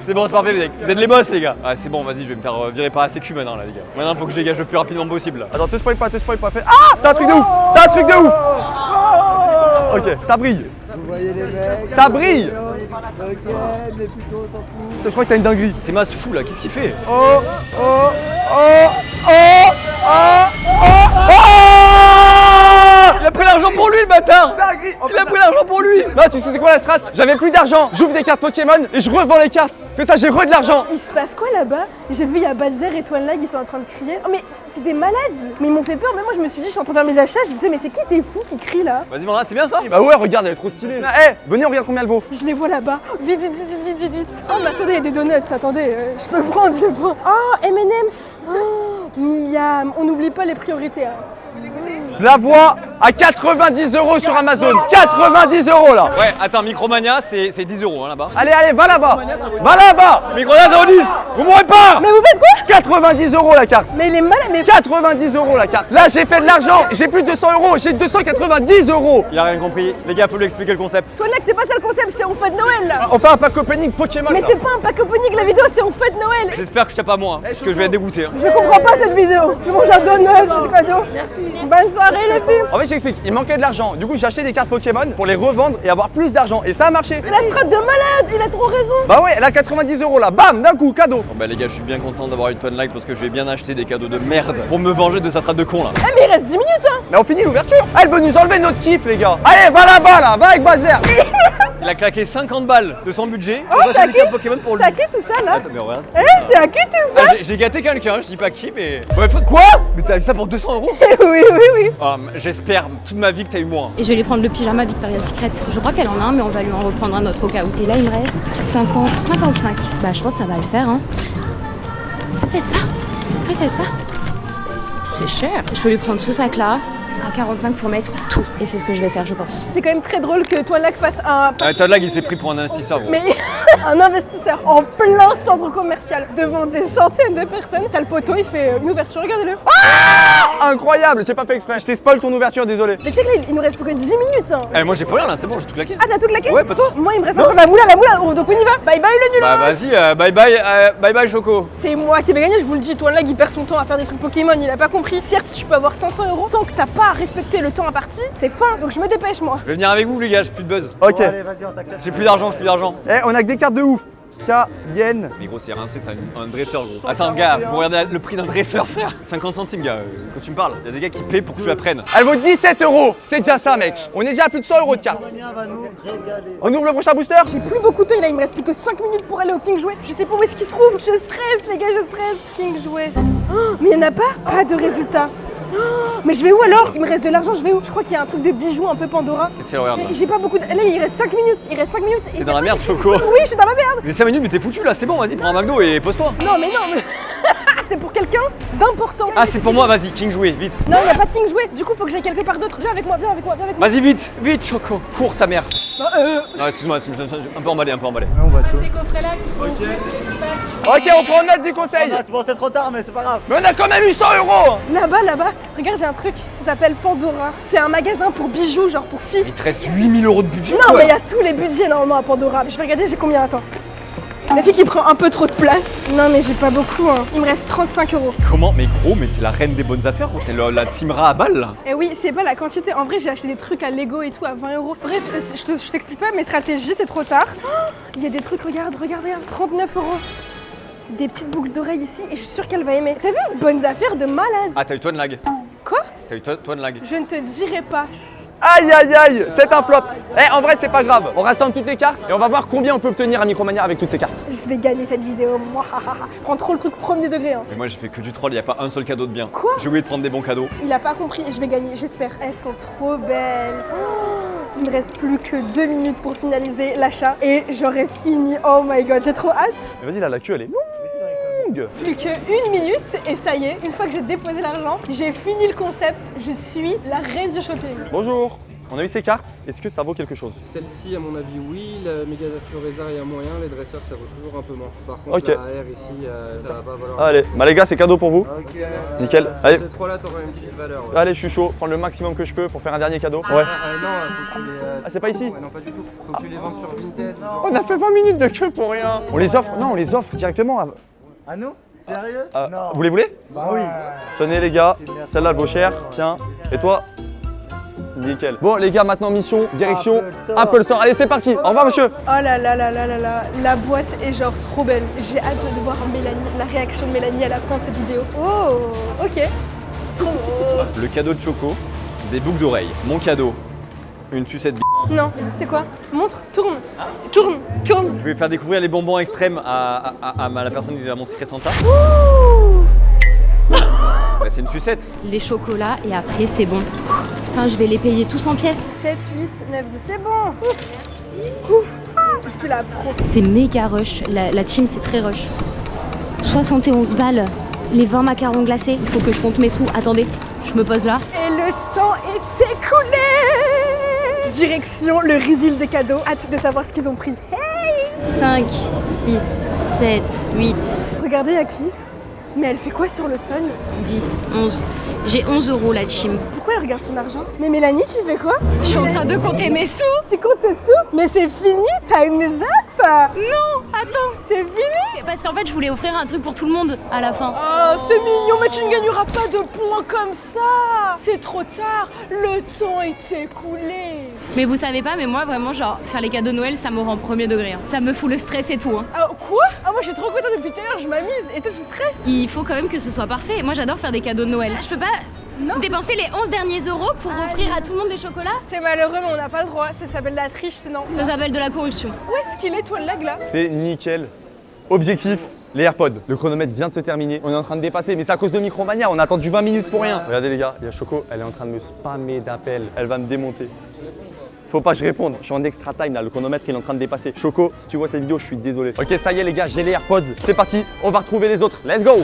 C'est bon, c'est parfait, vous êtes les boss les gars. Ah c'est bon, vas-y, je vais me faire virer par la sécu maintenant là les gars. Maintenant faut que je dégage le plus rapidement possible là. Attends, te spoil pas, fais. Ah! T'as un truc de ouf! T'as un truc de ouf! Ok, ça brille. Vous voyez les mecs? Ça brille! Ok, les putos, on s'en fout. Je crois que t'as une dinguerie. T'es masse fou là, qu'est-ce qu'il fait? Il a pris l'argent pour lui le bâtard! Dinguerie! Il a pris l'argent pour lui! Non, tu sais c'est quoi la strat? J'avais plus d'argent, j'ouvre des cartes Pokémon et je revends les cartes. Que ça, j'ai de l'argent. Il se passe quoi là-bas? J'ai vu, il y a Balzer et Toine Lag, ils sont en train de crier. Oh mais c'est des malades! Mais ils m'ont fait peur, mais moi je me suis dit, je suis en train de faire mes achats, je me disais, mais c'est qui ces fous qui crient là? Vas-y Vandra, c'est bien ça? Bah ouais, regarde, elle est trop stylée. Venez, on regarde combien elle vaut. Je les vois là-bas. Vite. Oh mais attendez, il y a des donuts, attendez, je peux prendre, je prends. Oh, M&M's. Oh, miam, on n'oublie pas les priorités. Hein. Je la vois à 90 € sur Amazon. 90 € là. Ouais, attends, Micromania c'est 10 € hein, là-bas. Allez, va là-bas. Va là-bas. Micromania 010! Vous mourrez pas! Mais vous faites quoi? 90 € la carte. Mais il est malade, mais 90 € la carte. Là, j'ai fait de l'argent. J'ai plus de 200 €. J'ai 290 €. Il a rien compris. Les gars, faut lui expliquer le concept. Toine Lag, c'est pas ça le concept, c'est on fait de Noël là. On fait un pack opening Pokémon. Mais là. c'est pas un pack opening la vidéo, c'est on fait de Noël. J'espère que je tape pas moi, hein, parce que je vais être dégoûté. Hein. Je comprends pas cette vidéo. Je mange un donut, je fais cadeau. Merci. Bonne soirée les filles. En fait, je t'explique. Il manquait de l'argent. Du coup, j'ai acheté des cartes Pokémon pour les revendre et avoir plus d'argent. Et ça a marché. La strat de malade, il a trop raison. Bah ouais, elle a 90 € là. Bam, d'un coup, cadeau. Bon bah les gars, je suis bien content d'avoir une Toine Lag parce que je vais bien acheter des cadeaux de merde pour me venger de sa strat de con là. Eh mais il reste 10 minutes hein. Mais on finit l'ouverture. Elle veut nous enlever notre kiff, les gars. Allez, va là-bas là. Va avec Bazer. Il a claqué 50 balles de son budget Oh, pour c'est acheter des à cartes Pokémon pour lui. C'est à qui tout ça là? Attends, mais regarde. Eh, c'est à qui tout ça? Ah, j'ai gâté quelqu'un, je dis pas qui, mais. Ouais, quoi? Mais t'as eu ça pour 200 €? Oui. Oh, j'espère toute ma vie que t'as eu moins. Et je vais lui prendre le pyjama Victoria's Secret. Je crois qu'elle en a un, mais on va lui en reprendre un autre au cas où. Et là, il me reste 55. Bah, je pense que ça va le faire, hein. Peut-être pas. C'est cher. Je peux lui prendre ce sac-là à 45 pour mettre tout. Et c'est ce que je vais faire, je pense. C'est quand même très drôle que Toine Lag fasse un... Toine Lag, il s'est pris pour un investisseur, gros. Mais un investisseur en plein centre commercial devant des centaines de personnes. T'as le poteau, il fait une ouverture, regardez-le. Incroyable, j'ai pas fait exprès. Je t'ai spoil ton ouverture, désolé. Mais tu sais que là, il nous reste plus que 10 minutes. Hein. Eh, moi j'ai pas rien là, c'est bon, j'ai tout claqué. Ah, t'as tout claqué? Ouais, pas toi. Moi, il me reste encore la moula, donc on y va. Bye bye le nul. Bah vas-y, bye bye Choco. C'est moi qui vais gagner, je vous le dis. Toine Lag, il perd son temps à faire des trucs Pokémon, il a pas compris. Certes, tu peux avoir 500 €. Tant que t'as pas respecté le temps imparti, c'est fin. Donc je me dépêche, moi. Je vais venir avec vous les gars, j'ai plus de buzz. Ok. Bon, allez, vas-y, on t'accepte. J'ai plus d'argent. Eh, on a que des cartes de ouf. Yen. Mais gros, c'est rincé, c'est un dresseur gros. Attends gars, vous regardez le prix d'un dresseur frère. 50 centimes gars, quand tu me parles. Y'a des gars qui paient pour que tu la prennes. Elle vaut 17 €. C'est déjà ça, mec. On est déjà à plus de 100 € de cartes. Sonia va nous régaler. On ouvre le prochain booster. J'ai plus beaucoup de temps, là, il me reste plus que 5 minutes pour aller au King Jouet. Je sais pas où est-ce qu'il se trouve. Je stresse, les gars, je stresse. King Jouet. Oh, mais il y en a pas de résultat. Oh, mais je vais où alors? Il me reste de l'argent, je vais où? Je crois qu'il y a un truc de bijoux un peu Pandora. Qu'est-ce qu'elle regarde là? Mais j'ai pas beaucoup de... Là, il reste 5 minutes. T'es dans la merde, Choco. Oui, je suis dans la merde. Mais 5 minutes, mais t'es foutu là, c'est bon, vas-y, prends un McDo et pose-toi. Non, mais non, mais... c'est pour quelqu'un d'important. Ah, c'est pour moi, vas-y, King jouer, vite. Non, il n'y a pas de King jouet. Du coup, faut que j'aille quelque part d'autre. Viens avec moi, viens avec moi, viens avec moi. Vas-y, vite, vite, Choco. Cours ta mère. Non, Non, excuse-moi, un peu emballé, un peu emballé. On va tout. Ces coffrets-là qui font Ok, on prend note du conseil. Bon, c'est trop tard, mais c'est pas grave. Mais on a quand même 800 €. Là-bas, regarde, j'ai un truc. Ça s'appelle Pandora. C'est un magasin pour bijoux, genre pour filles. Il te reste 8000 € de budget. Non, mais il y a tous les budgets normalement à Pandora. Je vais regarder, j'ai combien, attends. La fille qui prend un peu trop de place. Non, mais j'ai pas beaucoup, hein. Il me reste 35 €. Comment? Mais gros, mais t'es la reine des bonnes affaires, gros. T'es la Timra à balle, là. Et oui, c'est pas la quantité. En vrai, j'ai acheté des trucs à Lego et tout à 20 €. Bref, je t'explique pas mes stratégies, c'est trop tard. Oh, il y a des trucs, regarde. 39 €. Des petites boucles d'oreilles ici et je suis sûre qu'elle va aimer. T'as vu? Bonnes affaires de malade. Ah, t'as eu toi de lag. Quoi? T'as eu toi de lag. Je ne te dirai pas. Aïe aïe aïe, c'est un flop. Eh, en vrai, c'est pas grave. On rassemble toutes les cartes et on va voir combien on peut obtenir à Micromania avec toutes ces cartes. Je vais gagner cette vidéo. Moi, je prends trop le truc premier degré. Hein. Mais moi, j'ai fait que du troll, y a pas un seul cadeau de bien. Quoi? J'ai oublié de prendre des bons cadeaux. Il a pas compris et je vais gagner, j'espère. Elles sont trop belles. Oh, il me reste plus que 2 minutes pour finaliser l'achat et j'aurai fini. Oh my god, j'ai trop hâte. Mais vas-y, là, la queue, elle est longue. Plus que 1 minute et ça y est, une fois que j'ai déposé l'argent, j'ai fini le concept. Je suis la reine du shopping. Bonjour. On a eu ces cartes, est-ce que ça vaut quelque chose? Celle-ci, à mon avis, oui. La méga Florézard, il y a moyen. Les dresseurs, ça vaut toujours un peu moins. Par contre, Ok. la AR ici, ça va pas valoir. Allez, bah les gars, c'est cadeau pour vous. Ok. Nickel. Allez, Ces trois-là, t'auras une petite valeur. Ouais. allez, je suis chaud. Prendre le maximum que je peux pour faire un dernier cadeau. Ouais. Non, faut que tu les. Ah, c'est pas ici? Ouais, non, pas du tout. Faut que tu les vendes sur Vinted. On a fait 20 minutes de queue pour rien. On les offre? Non, on les offre directement. À nous? Sérieux? Non. Vous les voulez? Bah oui. Tenez les gars, celle-là elle vaut cher. Tiens. Et toi? Nickel. Bon les gars, maintenant mission, direction Apple Store. Allez, c'est parti. Au revoir monsieur. Oh là là là là là là, la boîte est genre trop belle. J'ai hâte de voir Mélanie, la réaction de Mélanie à la fin de cette vidéo. Oh, ok. Le cadeau de Choco, des boucles d'oreilles. Mon cadeau, une sucette. Non, c'est quoi? Montre, tourne, tourne, tourne. Je vais faire découvrir les bonbons extrêmes à la personne qui est à mon secret Santa. Bah, c'est une sucette. les chocolats et après c'est bon. Putain, je vais les payer tous en pièces. 7, 8, 9, 10, c'est bon. Ouf. Ouf. Ah, je suis la pro. C'est méga rush. La team, c'est très rush. 71 balles. Les 20 macarons glacés. Il faut que je compte mes sous. Attendez, je me pose là. Et le temps est écoulé. Direction le reveal des cadeaux. Hâte de savoir ce qu'ils ont pris. Hey. 5, 6, 7, 8, Regardez à qui. Mais elle fait quoi sur le sol? 10, 11. J'ai 11 € la team. Pourquoi elle regarde son argent? Mais Mélanie, tu fais quoi? Je suis en train de compter mes sous. Tu comptes tes sous? Mais c'est fini, time's up! Non, attends. C'est fini! Parce qu'en fait, je voulais offrir un truc pour tout le monde à la fin. Oh, c'est mignon, mais tu ne gagneras pas de points comme ça! C'est trop tard, le temps est écoulé! Mais vous savez pas, mais moi, vraiment, genre, faire les cadeaux de Noël, ça me rend premier degré. Hein. Ça me fout le stress et tout. Hein. Ah, quoi? Ah, moi je suis trop contente depuis tout à l'heure, je m'amuse. Et toi, tu stresses? Il faut quand même que ce soit parfait. Moi, j'adore faire des cadeaux de Noël. Je peux pas dépenser les 11 derniers euros pour offrir à tout le monde des chocolats. C'est malheureux, mais on n'a pas le droit. Ça s'appelle la triche, sinon. Ça s'appelle de la corruption. Où est-ce qu'il est, toi, le lag là? C'est nickel. Objectif, les AirPods. Le chronomètre vient de se terminer. On est en train de dépasser, mais c'est à cause de Micromania. On a attendu 20 minutes pour rien. Regardez les gars, il y a Choco, elle est en train de me spammer d'appels. Elle va me démonter. Faut pas que je réponde. Je suis en extra time là, le chronomètre il est en train de dépasser. Choco, si tu vois cette vidéo, je suis désolé. Ok, ça y est les gars, j'ai les AirPods. C'est parti, on va retrouver les autres. Let's go!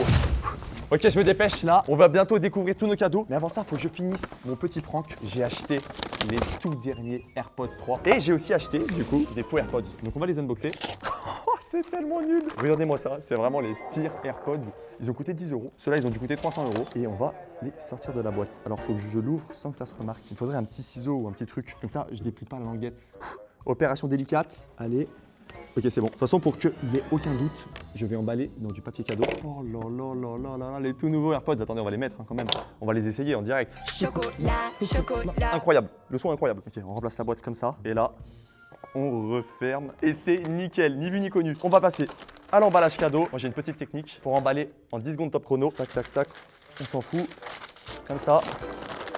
Ok, je me dépêche là. On va bientôt découvrir tous nos cadeaux. Mais avant ça, faut que je finisse mon petit prank. J'ai acheté les tout derniers AirPods 3. Et j'ai aussi acheté, du coup, des faux AirPods. Donc on va les unboxer. C'est tellement nul. Regardez-moi ça, c'est vraiment les pires AirPods. Ils ont coûté 10 €. Ceux-là, ils ont dû coûter 300 €. Et on va les sortir de la boîte. Alors, il faut que je l'ouvre sans que ça se remarque. Il me faudrait un petit ciseau ou un petit truc. Comme ça, je déplie pas la languette. Opération délicate. Allez. Ok, c'est bon. De toute façon, pour qu'il n'y ait aucun doute, je vais emballer dans du papier cadeau. Oh là là là là là là, les tout nouveaux AirPods. Attendez, on va les mettre quand même. On va les essayer en direct. Incroyable. Le son est incroyable. Ok, on remplace la boîte comme ça. Et là, on referme et c'est nickel, ni vu ni connu. On va passer à l'emballage cadeau. Moi j'ai une petite technique pour emballer en 10 secondes top chrono. Tac tac tac, on s'en fout. Comme ça,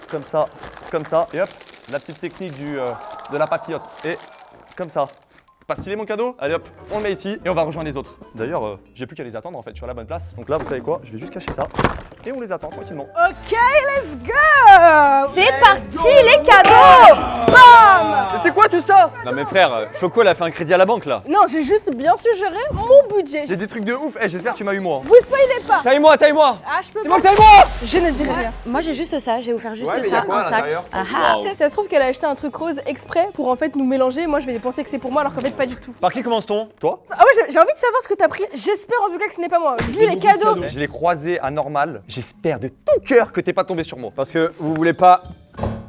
comme ça, comme ça. Et hop, la petite technique de la papillote. Et comme ça. Pas stylé mon cadeau? Allez hop, on le met ici et on va rejoindre les autres. D'ailleurs, j'ai plus qu'à les attendre en fait, je suis à la bonne place. Donc là, vous savez quoi? Je vais juste cacher ça et on les attend tranquillement. Ok, let's go! C'est parti les cadeaux! Bam! c'est quoi tout ça? Non mais frère, Choco elle a fait un crédit à la banque là. Non, j'ai juste bien suggéré mon budget. J'ai des trucs de ouf. Eh, j'espère que tu m'as eu moi. Vous spoilez pas. Taille-moi. Ah, je peux C'est pas. moi que taille-moi. Je ne dirai rien. Moi j'ai juste ça, j'ai offert juste Ouais, mais y a ça, quoi à un sac. l'intérieur Ah ah. Ça se trouve qu'elle a acheté un truc rose exprès pour en fait nous mélanger. Moi, je vais penser que c'est pour moi alors qu'en fait, pas du tout. Par qui commence-t-on? Toi? Ah ouais, j'ai envie de savoir ce que t'as pris. J'espère en tout cas que ce n'est pas moi. Vu les cadeaux. Je l'ai croisé à Normal. J'espère de tout cœur que t'es pas tombé sur moi. Parce que vous voulez pas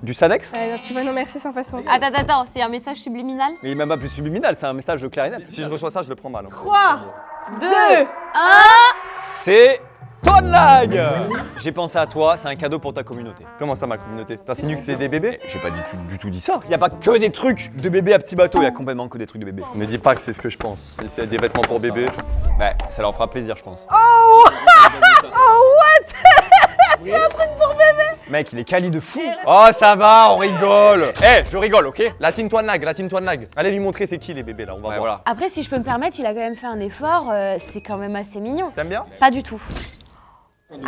du Sanex? Ouais, non, tu vas non merci sans façon. Attends, c'est un message subliminal. Mais il est même pas plus subliminal, c'est un message de clarinette. Si je reçois ça, je le prends mal. 3, 2, C'est Tonelag. J'ai pensé à toi, c'est un cadeau pour ta communauté. Comment ça, ma communauté? T'insinues que c'est des bébés? J'ai pas du tout dit ça. Il y a pas que des trucs de bébé à petit bateau, il y a complètement que des trucs de bébé. Ne dis pas que c'est ce que je pense. Si c'est des vêtements pour bébé. Ouais, ça leur fera plaisir, je pense. Oh what? C'est un truc pour bébé. Mec, il est quali de fou. Oh, ça va, on rigole. Eh, je rigole, ok? La team Toinlag. Allez lui montrer c'est qui les bébés là, on va Ouais, voir. voilà. Après, si je peux me permettre, il a quand même fait un effort, c'est quand même assez mignon. T'aimes bien? Pas du tout.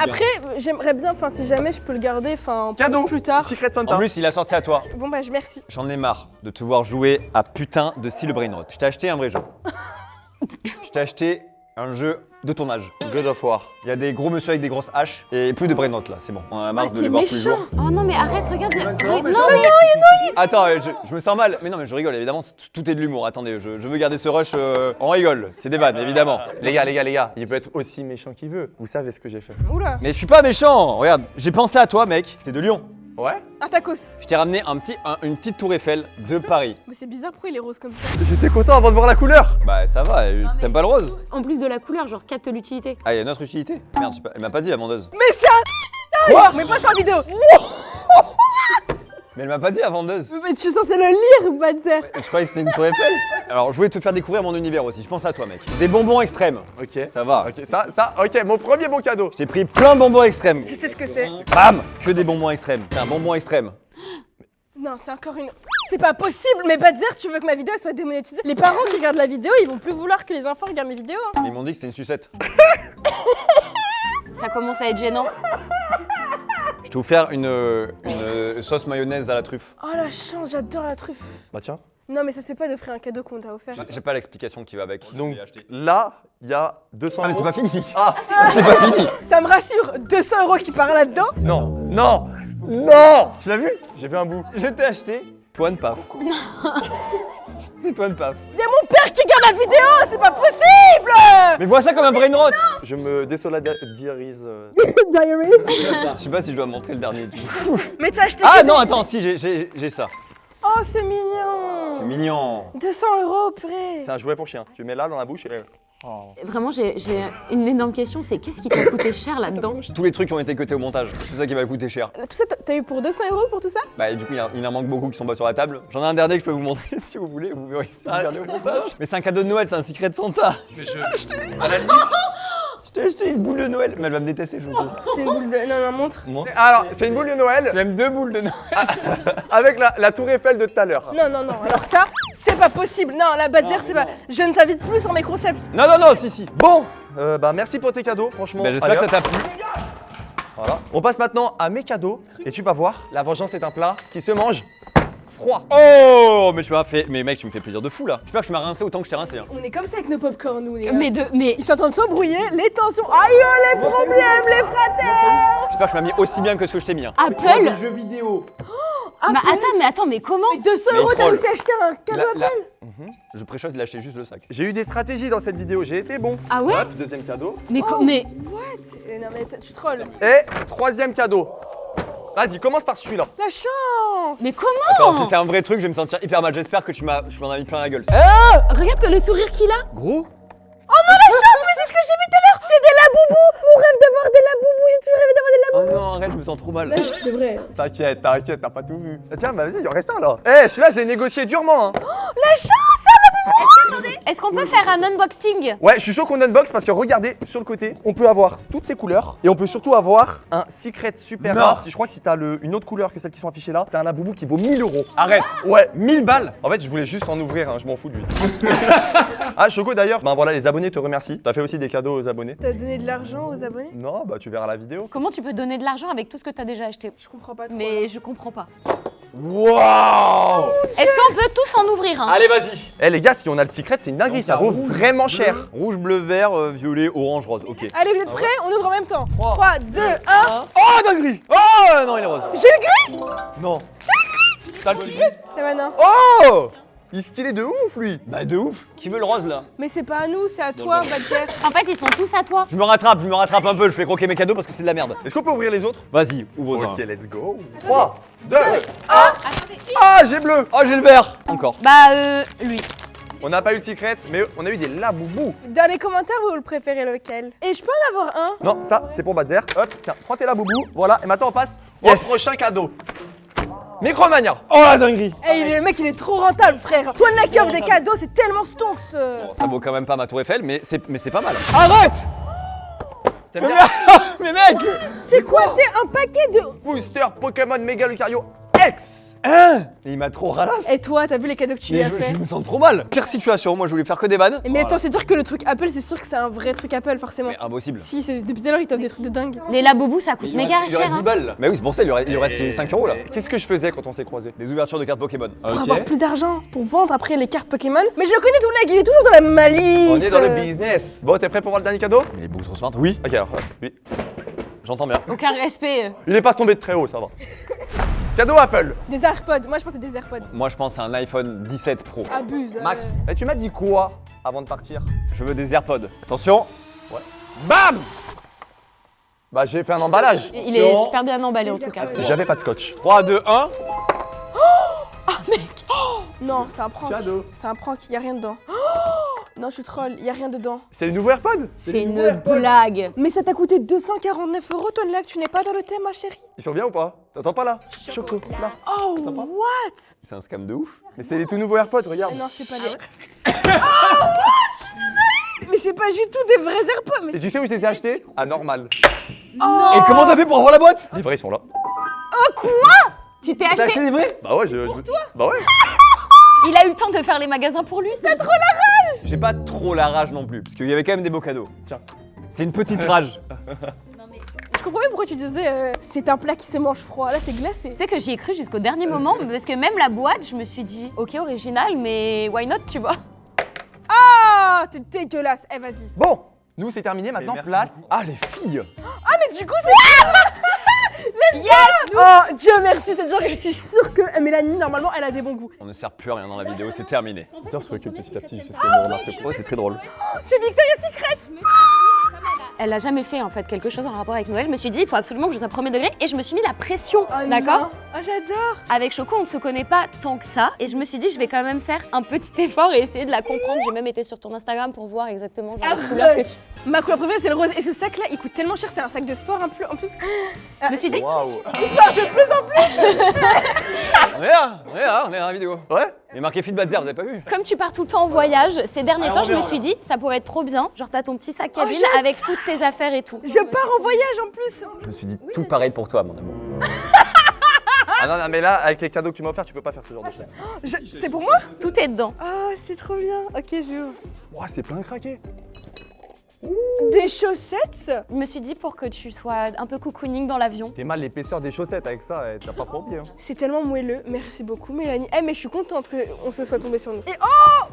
Après, j'aimerais bien, enfin, si jamais je peux le garder, enfin, Cadeau plus tard. Secret Santa. En plus, il a sorti à toi. Bon bah, merci. J'en ai marre de te voir jouer à putain de Steel Brain Rot. Je t'ai acheté un vrai jeu. Je t'ai acheté un jeu de ton âge. God of War. Il y a des gros monsieur avec des grosses haches et plus de Brain Rot là, c'est bon. On a marre de t'es les voir tous les méchant. jours. Oh non mais arrête, regarde. Non mais Attends, je me sens mal. Mais non, mais je rigole, évidemment, tout est de l'humour. Attendez, je veux garder ce rush. On rigole, c'est des vannes, évidemment. Les gars, il peut être aussi méchant qu'il veut. Vous savez ce que j'ai fait. Oula. Mais je suis pas méchant. Regarde, j'ai pensé à toi, mec. T'es de Lyon. Ouais? Un tacos. Je t'ai ramené une petite tour Eiffel de Paris. Mais c'est bizarre, pourquoi il est rose comme ça? J'étais content avant de voir la couleur. Bah ça va, t'aimes pas le rose? en plus de la couleur, genre capte l'utilité. Ah, il y a une autre utilité? Merde, elle m'a pas dit la vendeuse. Mais c'est un... Quoi? Mais pas sur vidéo. Mais elle m'a pas dit la vendeuse. Mais tu es censé le lire, Badzer. Je croyais que c'était une tour Eiffel. Alors, je voulais te faire découvrir mon univers aussi. Je pense à toi, mec. Des bonbons extrêmes. Ok. Ça va. Ok, ok, mon premier bon cadeau. Je t'ai pris plein de bonbons extrêmes. Je sais ce que c'est. Bam! Que des bonbons extrêmes. C'est un bonbon extrême. Non, c'est encore une... C'est pas possible. Mais Badzer, tu veux que ma vidéo soit démonétisée? Les parents qui regardent la vidéo, ils vont plus vouloir que les enfants regardent mes vidéos. Hein. Ils m'ont dit que c'était une sucette. Ça commence à être gênant. Je t'ai offert une sauce mayonnaise à la truffe. Oh la chance, j'adore la truffe. Bah tiens. Non mais ça c'est pas d'offrir un cadeau qu'on t'a offert. J'ai pas l'explication qui va avec. Donc là, il y a 200 Ah, mais c'est euros. pas fini. Ah, C'est pas fini. Ça me rassure, 200 euros qui part là-dedans. non. Tu l'as vu? J'ai vu un bout. Je t'ai acheté Toine Paf. C'est Toine Paf. Il y a mon père qui regarde la vidéo, c'est pas possible. Mais vois ça comme un brain rot. Je me désolidarise. Diaries. Je sais pas si je dois montrer le dernier du coup. Mais t'as acheté Ah que non, des- attends, si, j'ai ça. Oh c'est mignon. C'est mignon. 200 euros, purée. C'est un jouet pour chien. Tu mets là dans la bouche et... Vraiment, j'ai une énorme question, c'est qu'est-ce qui t'a coûté cher là-dedans? Tous les trucs ont été cotés au montage. C'est ça qui va coûter cher. Tout ça, t'as eu pour 200 euros pour tout ça? Bah, et du coup, il en manque beaucoup qui sont pas sur la table. J'en ai un dernier que je peux vous montrer si vous voulez. Vous verrez si vous regardez au montage. Mais c'est un cadeau de Noël, c'est un secret de Santa. Je t'ai acheté une boule de Noël. Mais elle va me détester, je vous jure. C'est une boule de... Non, montre. Alors, c'est une boule de Noël C'est même 2 boules de Noël. avec la tour Eiffel de tout à l'heure. Non, alors ça, c'est pas possible. Non, la Badzer, c'est pas... Je ne t'invite plus sur mes concepts. Non, si. Bon, bah merci pour tes cadeaux, franchement. Bah, j'espère Allez, que ça hop. t'a plu. Voilà. On passe maintenant à mes cadeaux. Et tu vas voir, la vengeance est un plat qui se mange froid. Oh, mais mais mec, tu me fais plaisir de fou là. J'espère que tu m'as rincé autant que je t'ai rincé. Hein. On est comme ça avec nos popcorn, nous, les gars. Mais Ils sont en train de s'embrouiller, les tensions. Aïe, les problèmes, les fratères. J'espère que tu m'as mis aussi bien que ce que je t'ai mis. Hein. Apple? Jeux vidéo. Attends, mais comment? Mais 200 Mais euros, t'as troll. réussi à acheter un cadeau La- Apple. Je préchote de lâcher juste le sac. J'ai eu des stratégies dans cette vidéo, j'ai été bon. Ah ouais? Hop, deuxième cadeau. Mais Oh. mais Non, mais tu trolls. Et troisième cadeau. Vas-y, commence par celui-là. La chance. mais comment? Attends, si c'est un vrai truc, je vais me sentir hyper mal. J'espère que tu m'en as mis plein la gueule. Regarde que le sourire qu'il a. Gros? Mais c'est ce que j'ai vu tout à l'heure. C'est des laboubous. Mon rêve d'avoir des laboubous. J'ai toujours rêvé d'avoir des laboubous. Oh non, arrête, je me sens trop mal. C'est vrai. T'inquiète, t'as pas tout vu. Ah, tiens, bah vas-y, il en reste un là. Eh, celui-là, je l'ai négocié durement. Hein. Est-ce qu'on peut faire un unboxing? Ouais, je suis chaud qu'on unbox parce que regardez, sur le côté, on peut avoir toutes ces couleurs et on peut surtout avoir un secret super Non. rare. Je crois que si t'as une autre couleur que celles qui sont affichées là, t'as un laboubou qui vaut 1000 euros. Arrête. Ouais. 1000 balles. En fait, je voulais juste en ouvrir, hein, je m'en fous de lui. Ah, Choco d'ailleurs, ben voilà, les abonnés te remercient. T'as fait aussi des cadeaux aux abonnés. T'as donné de l'argent aux abonnés? Non, bah tu verras la vidéo. Comment tu peux donner de l'argent avec tout ce que t'as déjà acheté? Je comprends pas trop. Mais je comprends pas. Waouh! Est-ce qu'on peut tous en ouvrir un? Allez, vas-y. Eh les gars, si on a le secret, c'est une dinguerie, ça vaut vraiment cher. Rouge, bleu, vert, violet, orange, rose. Ok. Allez, vous êtes prêts? On ouvre en même temps. 3, 2, 1. Oh, dinguerie! Oh, non, il est rose. J'ai le gris! Non. T'as le secret? Et maintenant. Oh! Il est stylé de ouf lui. Bah, de ouf. Qui veut le rose là? Mais c'est pas à nous, c'est à toi, Badzer. En fait, ils sont tous à toi. Je me rattrape un peu. Je fais croquer mes cadeaux parce que c'est de la merde. Est-ce qu'on peut ouvrir les autres? Vas-y, ouvre-en. Ok, let's go. 3, 2, 1. Ah, j'ai bleu. Oh, j'ai le vert. Encore. Bah, lui. On n'a pas eu de secret, mais on a eu des laboubous. Dans les commentaires, vous le préférez lequel? Et je peux en avoir un? Non, ça, c'est pour Badzer. Hop, tiens, prends tes laboubous. Voilà, et maintenant on passe Yes. au prochain cadeau. Micromania. Oh, la dinguerie. Eh, le mec, il est trop rentable, frère. Toi, le qui offre des cadeaux, c'est tellement stonks. Bon, ça vaut quand même pas ma tour Eiffel, mais c'est pas mal. Arrête. T'aimes bien? Mais mec! C'est quoi? C'est un paquet de... Booster Pokémon Mega Lucario X. Hein? Il m'a trop ralasse. Et toi, t'as vu les cadeaux que tu lui Mais as fait? je me sens trop mal. Pire situation, moi je voulais faire que des vannes. Mais attends, c'est sûr que le truc Apple, c'est sûr que c'est un vrai truc Apple, forcément. Mais impossible. Si, depuis tout à l'heure, ils t'offrent des trucs de dingue. Les Laboubous, ça coûte méga Il lui reste cher. 10 balles là. Mais oui, c'est pour ça, il lui reste 5 euros là. Qu'est-ce que je faisais quand on s'est croisés? Des ouvertures de cartes Pokémon. Pour avoir plus d'argent, pour vendre après les cartes Pokémon. Mais je le connais, ton lag, il est toujours dans la malice. On est dans le business. Bon, t'es prêt pour voir le dernier cadeau? Il est beaucoup trop smart. Oui. Ok, alors, oui. J'entends bien. Aucun respect. Il est pas tombé de très haut, ça va. Cadeau Apple. Des AirPods, moi je pensais des AirPods. Moi je pense à un iPhone 17 Pro. Abuse. Max, et tu m'as dit quoi avant de partir? Je veux des AirPods. Attention. Bam! Bah j'ai fait un emballage. Il est super bien emballé en tout cas. J'avais pas de scotch. 3, 2, 1. Non, c'est un prank. Cadeau. C'est un prank, y a rien dedans. Non, je suis troll, y a rien dedans. C'est les nouveaux AirPods? C'est une blague. Mais ça t'a coûté 249 €, ton lag, tu n'es pas dans le thème, ma chérie. Ils sont bien ou pas? T'entends pas là? Choco, là. Oh, what? C'est un scam de ouf. Mais c'est les tout nouveaux AirPods, regarde. Non, c'est pas des... Oh, what? Mais c'est pas du tout des vrais AirPods. Mais Et tu sais où je les ai achetés? À Normal. Et comment t'as fait pour avoir la boîte? Les vrais ils sont là. Tu t'es T'as acheté. acheté des vrais? Bah ouais, Bah ouais. Il a eu le temps de faire les magasins pour lui. J'ai pas trop la rage non plus, parce qu'il y avait quand même des beaux cadeaux. Tiens. C'est une petite rage. je comprends pas pourquoi tu disais c'est un plat qui se mange froid. Là, c'est glacé. Tu sais que j'y ai cru jusqu'au dernier moment, parce que même la boîte, je me suis dit, ok, original, mais why not, tu vois. Ah, t'es dégueulasse. Eh, vas-y. Bon, nous c'est terminé, maintenant merci place. beaucoup. Ah, les filles. Ah, mais du coup, c'est... Yes! Oh, Dieu merci, c'est-à-dire que je suis sûre que Mélanie, normalement, elle a des bons goûts. On ne sert plus à rien dans la vidéo, c'est terminé. Putain, c'est vrai que petit à petit, je sais ce qu'elle me remarque. Ouais, c'est très drôle. C'est Victoria's Secret! Elle a jamais fait en fait quelque chose en rapport avec Noël. Je me suis dit, il faut absolument que je sois premier degré et je me suis mis la pression, d'accord? Ah, j'adore! Avec Choco, on ne se connaît pas tant que ça et je me suis dit, je vais quand même faire un petit effort et essayer de la comprendre. J'ai même été sur ton Instagram pour voir exactement genre, la couleur que tu... Ma couleur préférée, c'est le rose. Et ce sac-là, il coûte tellement cher, c'est un sac de sport en plus. Je me suis dit, Waouh. On est dans la vidéo. Ouais? Il est marqué Fit Badzer, vous avez pas vu? comme tu pars tout le temps en voyage, ces derniers Alors, temps, on je me verra. suis dit, ça pourrait être trop bien. Genre, t'as ton petit sac cabine j'adore. avec toutes tes affaires et tout. Je pars en voyage en plus. Je me suis dit tout pareil pour toi, mon amour. Ah non, non, mais là, avec les cadeaux que tu m'as offerts, tu peux pas faire ce genre de choses. C'est pour moi? Tout est dedans. Ah, c'est trop bien. Ok, j'ouvre. Ouah, c'est plein craqué. Des chaussettes? Je me suis dit, pour que tu sois un peu cocooning dans l'avion. T'es mal l'épaisseur des chaussettes avec ça, t'as pas trop bien. C'est tellement moelleux. Merci beaucoup, Mélanie. Eh, mais je suis contente qu'on se soit tombé sur nous. Et oh!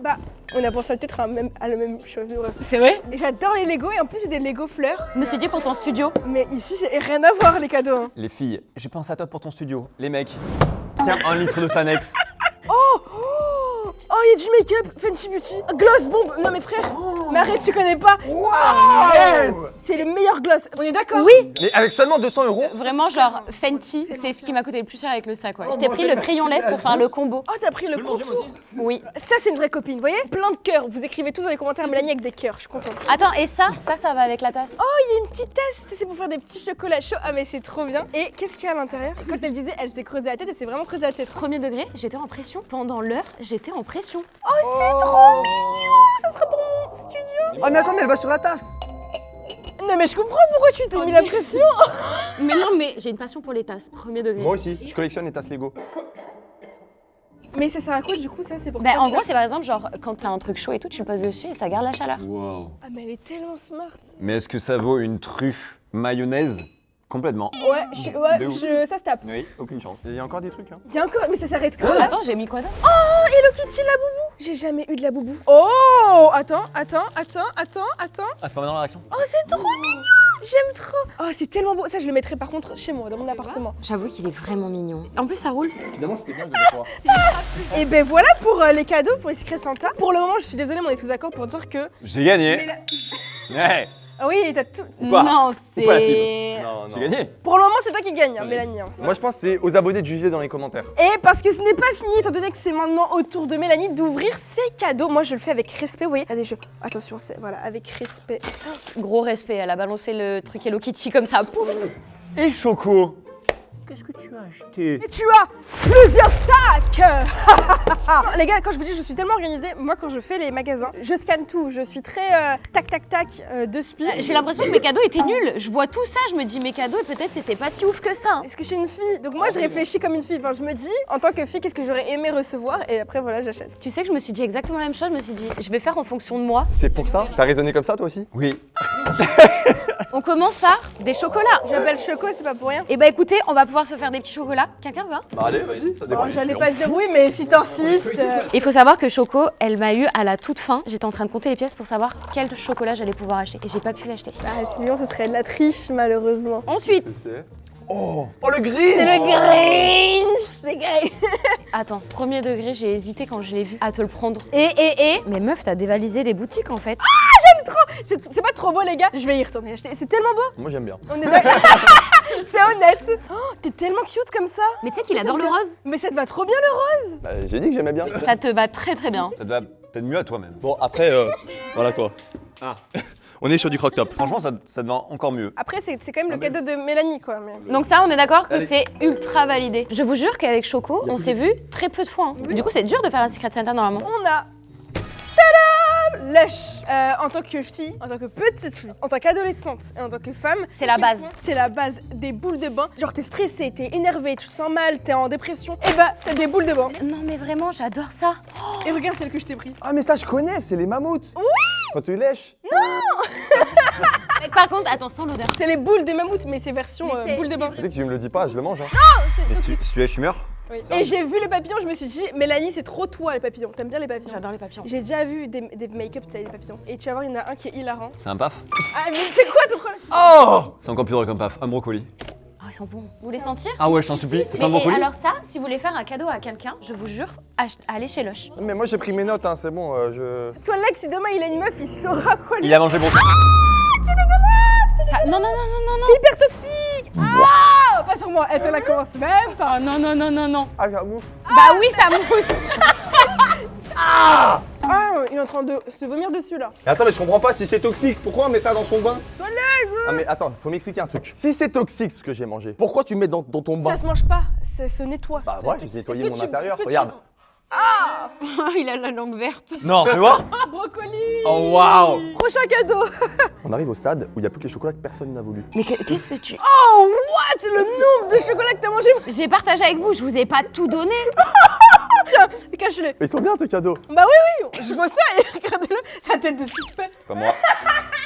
Bah, on a pensé peut-être à la même chose. Bref. C'est vrai? Et j'adore les Lego et en plus, c'est des Lego fleurs. Je me suis dit, pour ton studio. Mais ici, c'est rien à voir, les cadeaux. Hein. Les filles, j'ai pensé à toi pour ton studio. Les mecs, tiens, 1 litre de Sanex. Oh, il y a du make-up, Fenty Beauty, Gloss Bomb. Non, mais frère, mais arrête, tu connais pas. Arrête. C'est le meilleur gloss. On est d'accord? Oui! Mais avec seulement 200 €. Vraiment, genre, Fenty, c'est ce qui m'a coûté le plus cher avec le sac, ouais. Je t'ai pris le crayon lèvres pour faire le combo. Oh, t'as pris le contour. Oui. Ça, c'est une vraie copine, vous voyez? Plein de cœurs. Vous écrivez tous dans les commentaires Mélanie avec des cœurs. Je suis contente. Attends, et ça va avec la tasse. Oh, il y a une petite tasse. C'est pour faire des petits chocolats chauds. Ah, mais c'est trop bien. Et qu'est-ce qu'il y a à l'intérieur? Quand elle disait, elle s'est creusée la tête, elle s'est vraiment creusée la tête. Premier degré, j'étais en pression. Pendant l'heure, j'étais en pression. Oh, c'est trop mignon. Ça sera pour mon studio. Ah, mais attends, mais elle va sur la tasse. Non, mais je comprends pourquoi tu t'es mis la pression. Mais non, mais j'ai une passion pour les tasses. Premier degré. Moi aussi, je collectionne les tasses Lego. Mais ça sert à quoi du coup ça? C'est pour Bah, quoi en que gros, ça- c'est par exemple, genre, quand t'as un truc chaud et tout, tu le poses dessus et ça garde la chaleur. Wow. Ah mais elle est tellement smart. Mais est-ce que ça vaut une truffe mayonnaise? Complètement. Ouais, De ouf. ça se tape. Oui, aucune chance. Il y a encore des trucs, hein. Il y a encore, mais ça s'arrête quand Oh, là? attends, j'ai mis quoi d'autre? Hello Kitty la boubou. J'ai jamais eu de la boubou. Oh, attends. Ah, c'est pas maintenant la réaction? Oh, c'est trop mignon. J'aime trop. Oh, c'est tellement beau. Ça, je le mettrais par contre chez moi, dans mon appartement. J'avoue qu'il est vraiment mignon. En plus, ça roule. Finalement, c'était bien de le voir. Et ben voilà pour les cadeaux pour les Secret Santa. Pour le moment, je suis désolée, mais on est tous d'accord pour dire que. J'ai gagné. Mais Ouais. Ah oui, t'as tout. Ou pas Non, Ou pas la team c'est. Non, J'ai gagné. Pour le moment, c'est toi qui gagne, hein, Mélanie. hein. Moi, je pense que c'est aux abonnés de juger dans les commentaires. Et parce que ce n'est pas fini, étant donné que c'est maintenant au tour de Mélanie d'ouvrir ses cadeaux. Moi, je le fais avec respect, vous voyez. Regardez, attention, c'est voilà, avec respect. Gros respect, elle a balancé le truc Hello Kitty comme ça. Pouf. Et Choco, qu'est-ce que tu as acheté? Et tu as plusieurs sacs. Les gars, quand je vous dis je suis tellement organisée, moi quand je fais les magasins, je scanne tout, je suis très tac tac tac de speed. J'ai l'impression que mes cadeaux étaient nuls. Je vois tout ça, je me dis mes cadeaux et peut-être c'était pas si ouf que ça. Est-ce que je suis une fille? Donc moi je réfléchis comme une fille, enfin je me dis en tant que fille qu'est-ce que j'aurais aimé recevoir et après voilà j'achète. Tu sais que je me suis dit exactement la même chose, je me suis dit je vais faire en fonction de moi. C'est pour ça? T'as raisonné comme ça, toi aussi? Oui. On commence par des chocolats. Je m'appelle Choco, c'est pas pour rien. Et bah écoutez, on va pouvoir se faire des petits chocolats. Quelqu'un veut un? Bah allez, vas-y, ça dépend. Oh, j'allais pas dire oui mais si t'insistes. Il faut savoir que Choco, elle m'a eu à la toute fin. J'étais en train de compter les pièces pour savoir quel chocolat j'allais pouvoir acheter. Et j'ai pas pu l'acheter. Ah sinon ce serait de la triche malheureusement. Ensuite, Oh le C'est Grinch! le Grinch. C'est Grinch. attends, premier degré, j'ai hésité quand je l'ai vu à te le prendre. Et. Mais meuf, t'as dévalisé les boutiques en fait. C'est pas trop beau les gars. Je vais y retourner acheter. C'est tellement beau. Moi, j'aime bien. On est d'accord. C'est honnête. Oh, t'es tellement cute comme ça. Mais tu sais qu'il adore le rose. Mais ça te va trop bien le rose. Bah, j'ai dit que j'aimais bien. Ça te va très très bien. Ça te va peut-être mieux à toi-même. Bon, après, voilà quoi. Ah. On est sur du croque-top. Franchement, ça te va encore mieux. Après c'est quand même le cadeau de Mélanie quoi. Mais... Donc ça, on est d'accord que Allez. c'est ultra validé. Je vous jure qu'avec Choco, on s'est vu très peu de fois. hein. Du coup, c'est dur de faire un Secret Santa normalement. On a tadam, Lush. En tant que fille, en tant que petite fille, en tant qu'adolescente et en tant que femme, C'est la base. C'est la base des boules de bain. Genre t'es stressée, t'es énervée, tu te sens mal, t'es en dépression. Et bah t'as des boules de bain. Non mais vraiment, j'adore ça. Et regarde celle que je t'ai pris. Ah, mais ça, je connais, c'est les mammouths. Oui! Quand tu lèches. Mais par contre, attends, sans l'odeur. C'est les boules des mammouths, mais c'est version boules de bain. Dès que tu me le dis pas, je le mange. Hein. Et celui-là, je suis meurs? Oui. Et j'ai vu les papillons, je me suis dit, Mélanie, c'est trop toi les papillons. T'aimes bien les papillons? J'adore les papillons. J'ai déjà vu des make-up avec des papillons. Et tu vas voir, il y en a un qui est hilarant. C'est un paf? Ah, mais c'est quoi ton problème? Oh! C'est encore plus drôle comme paf. Un brocoli. Oh, ils sont bons. Vous voulez sentir? Ah ouais, je t'en supplie. Ça sent le Mais, et brocoli? alors ça, si vous voulez faire un cadeau à quelqu'un, je vous jure, allez chez Lush. Mais moi, j'ai pris mes notes, hein, c'est bon, je. Toi, Lex, si demain il a une meuf, il saura quoi lui. Il a mangé bon. Ça... Non, non, non, non, non, non. C'est hyper toxique. Ah! Pas sur moi, elle te la commence même pas. Oh non, non, non, non, non. Ah, j'avoue. Bah oui, ça mousse. Ah, il est en train de se vomir dessus là. Et attends, mais je comprends pas, si c'est toxique, pourquoi on met ça dans son bain? Ah, mais attends, faut m'expliquer un truc. Si c'est toxique ce que j'ai mangé, pourquoi tu mets dans ton bain? Ça se mange pas, ça se nettoie. Bah ouais, j'ai nettoyé Est-ce que mon tu- intérieur, est-ce que tu- regarde. Il a la langue verte. Non, fais voir. Brocoli. Oh waouh! Prochain cadeau. On arrive au stade où il n'y a plus que les chocolats que personne n'a voulu. Mais qu'est-ce que tu... Oh, what? Le nombre de chocolats que t'as mangé. J'ai partagé avec vous, je vous ai pas tout donné. Tiens, cache-les. Mais ils sont bien tes cadeaux. Bah oui, oui, je vois ça et regardez-le, sa tête de suspect. Pas moi.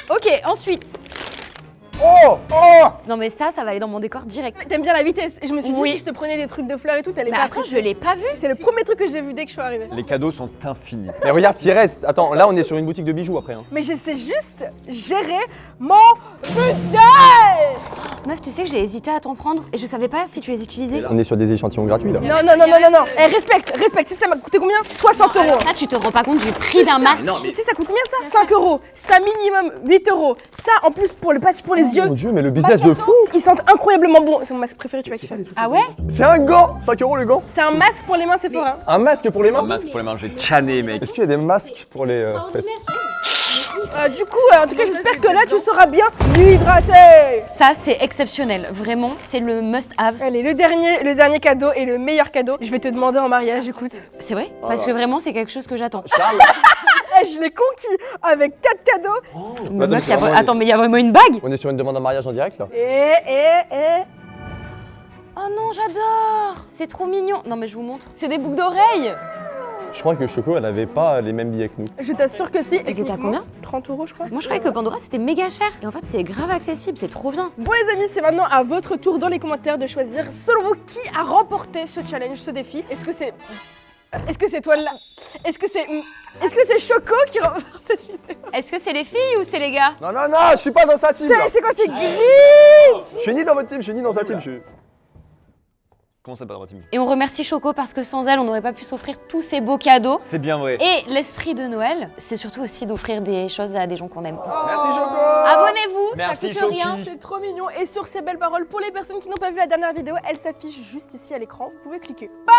Ok, ensuite. Oh! Oh! Non mais ça va aller dans mon décor direct. T'aimes bien la vitesse. Et je me suis dit, Oui. si je te prenais des trucs de fleurs et tout, t'allais Mais pas attends, apprécier. je l'ai pas vu. C'est le premier truc que j'ai vu dès que je suis arrivée. Les cadeaux sont infinis. Mais regarde, s'il reste. Attends, là on est sur une boutique de bijoux après. Hein. Mais je sais juste gérer mon budget. Meuf, tu sais que j'ai hésité à t'en prendre et je savais pas si tu les utilisais. On est sur des échantillons gratuits là. Non, non, non, non, non, non. Eh, respecte. Si ça m'a coûté combien? 60 €. Ça, tu te rends pas compte du prix d'un masque. Tu sais, ça coûte combien ça? 5 €. Ça minimum 8 €. Ça en plus pour le patch pour les yeux. Mon dieu, mais le business de fou! Ils sentent incroyablement bon. C'est mon masque préféré, tu vas kiffer. Ah ouais? C'est un gant! 5 € le gant! C'est un masque pour les mains Sephora. Un masque pour les Un mains? masque pour les mains, j'ai canné, mec. Est-ce qu'il y a des masques pour les fesses? Du coup, en tout cas, j'espère que là, tu seras bien hydraté. Ça, c'est exceptionnel. Vraiment, c'est le must-have. Allez, le dernier cadeau et le meilleur cadeau. Je vais te demander en mariage, écoute. C'est vrai? Parce que vraiment, c'est quelque chose que j'attends. Charles! Eh, je l'ai conquis avec 4 cadeaux. Mais meuf, c'est vraiment- Attends, mais il y a vraiment une bague? On est sur une demande en mariage en direct là? Et... Oh non, j'adore. C'est trop mignon. Non mais je vous montre. C'est des boucles d'oreilles. Je crois que Choco, elle avait pas les mêmes billets que nous. Je t'assure que si. Et c'était à combien? 30 € je crois. Moi je croyais que Pandora c'était méga cher. Et en fait c'est grave accessible, c'est trop bien. Bon les amis, c'est maintenant à votre tour dans les commentaires de choisir selon vous qui a remporté ce challenge, ce défi. Est-ce que c'est toi là? Est-ce que c'est Choco qui remporte cette vidéo? Est-ce que c'est les filles ou c'est les gars? Non, non, non, je suis pas dans sa team. là. C'est quoi, c'est gris? Je suis ni dans votre team, je suis ni dans sa team. Comment ça, pas team? Et on remercie Choco parce que sans elle on n'aurait pas pu s'offrir tous ces beaux cadeaux. C'est bien vrai. Et l'esprit de Noël, c'est surtout aussi d'offrir des choses à des gens qu'on aime. Merci Choco. Abonnez-vous, Merci, ça coûte rien. Choki. C'est trop mignon. Et sur ces belles paroles, pour les personnes qui n'ont pas vu la dernière vidéo, elle s'affiche juste ici à l'écran. Vous pouvez cliquer. Bye.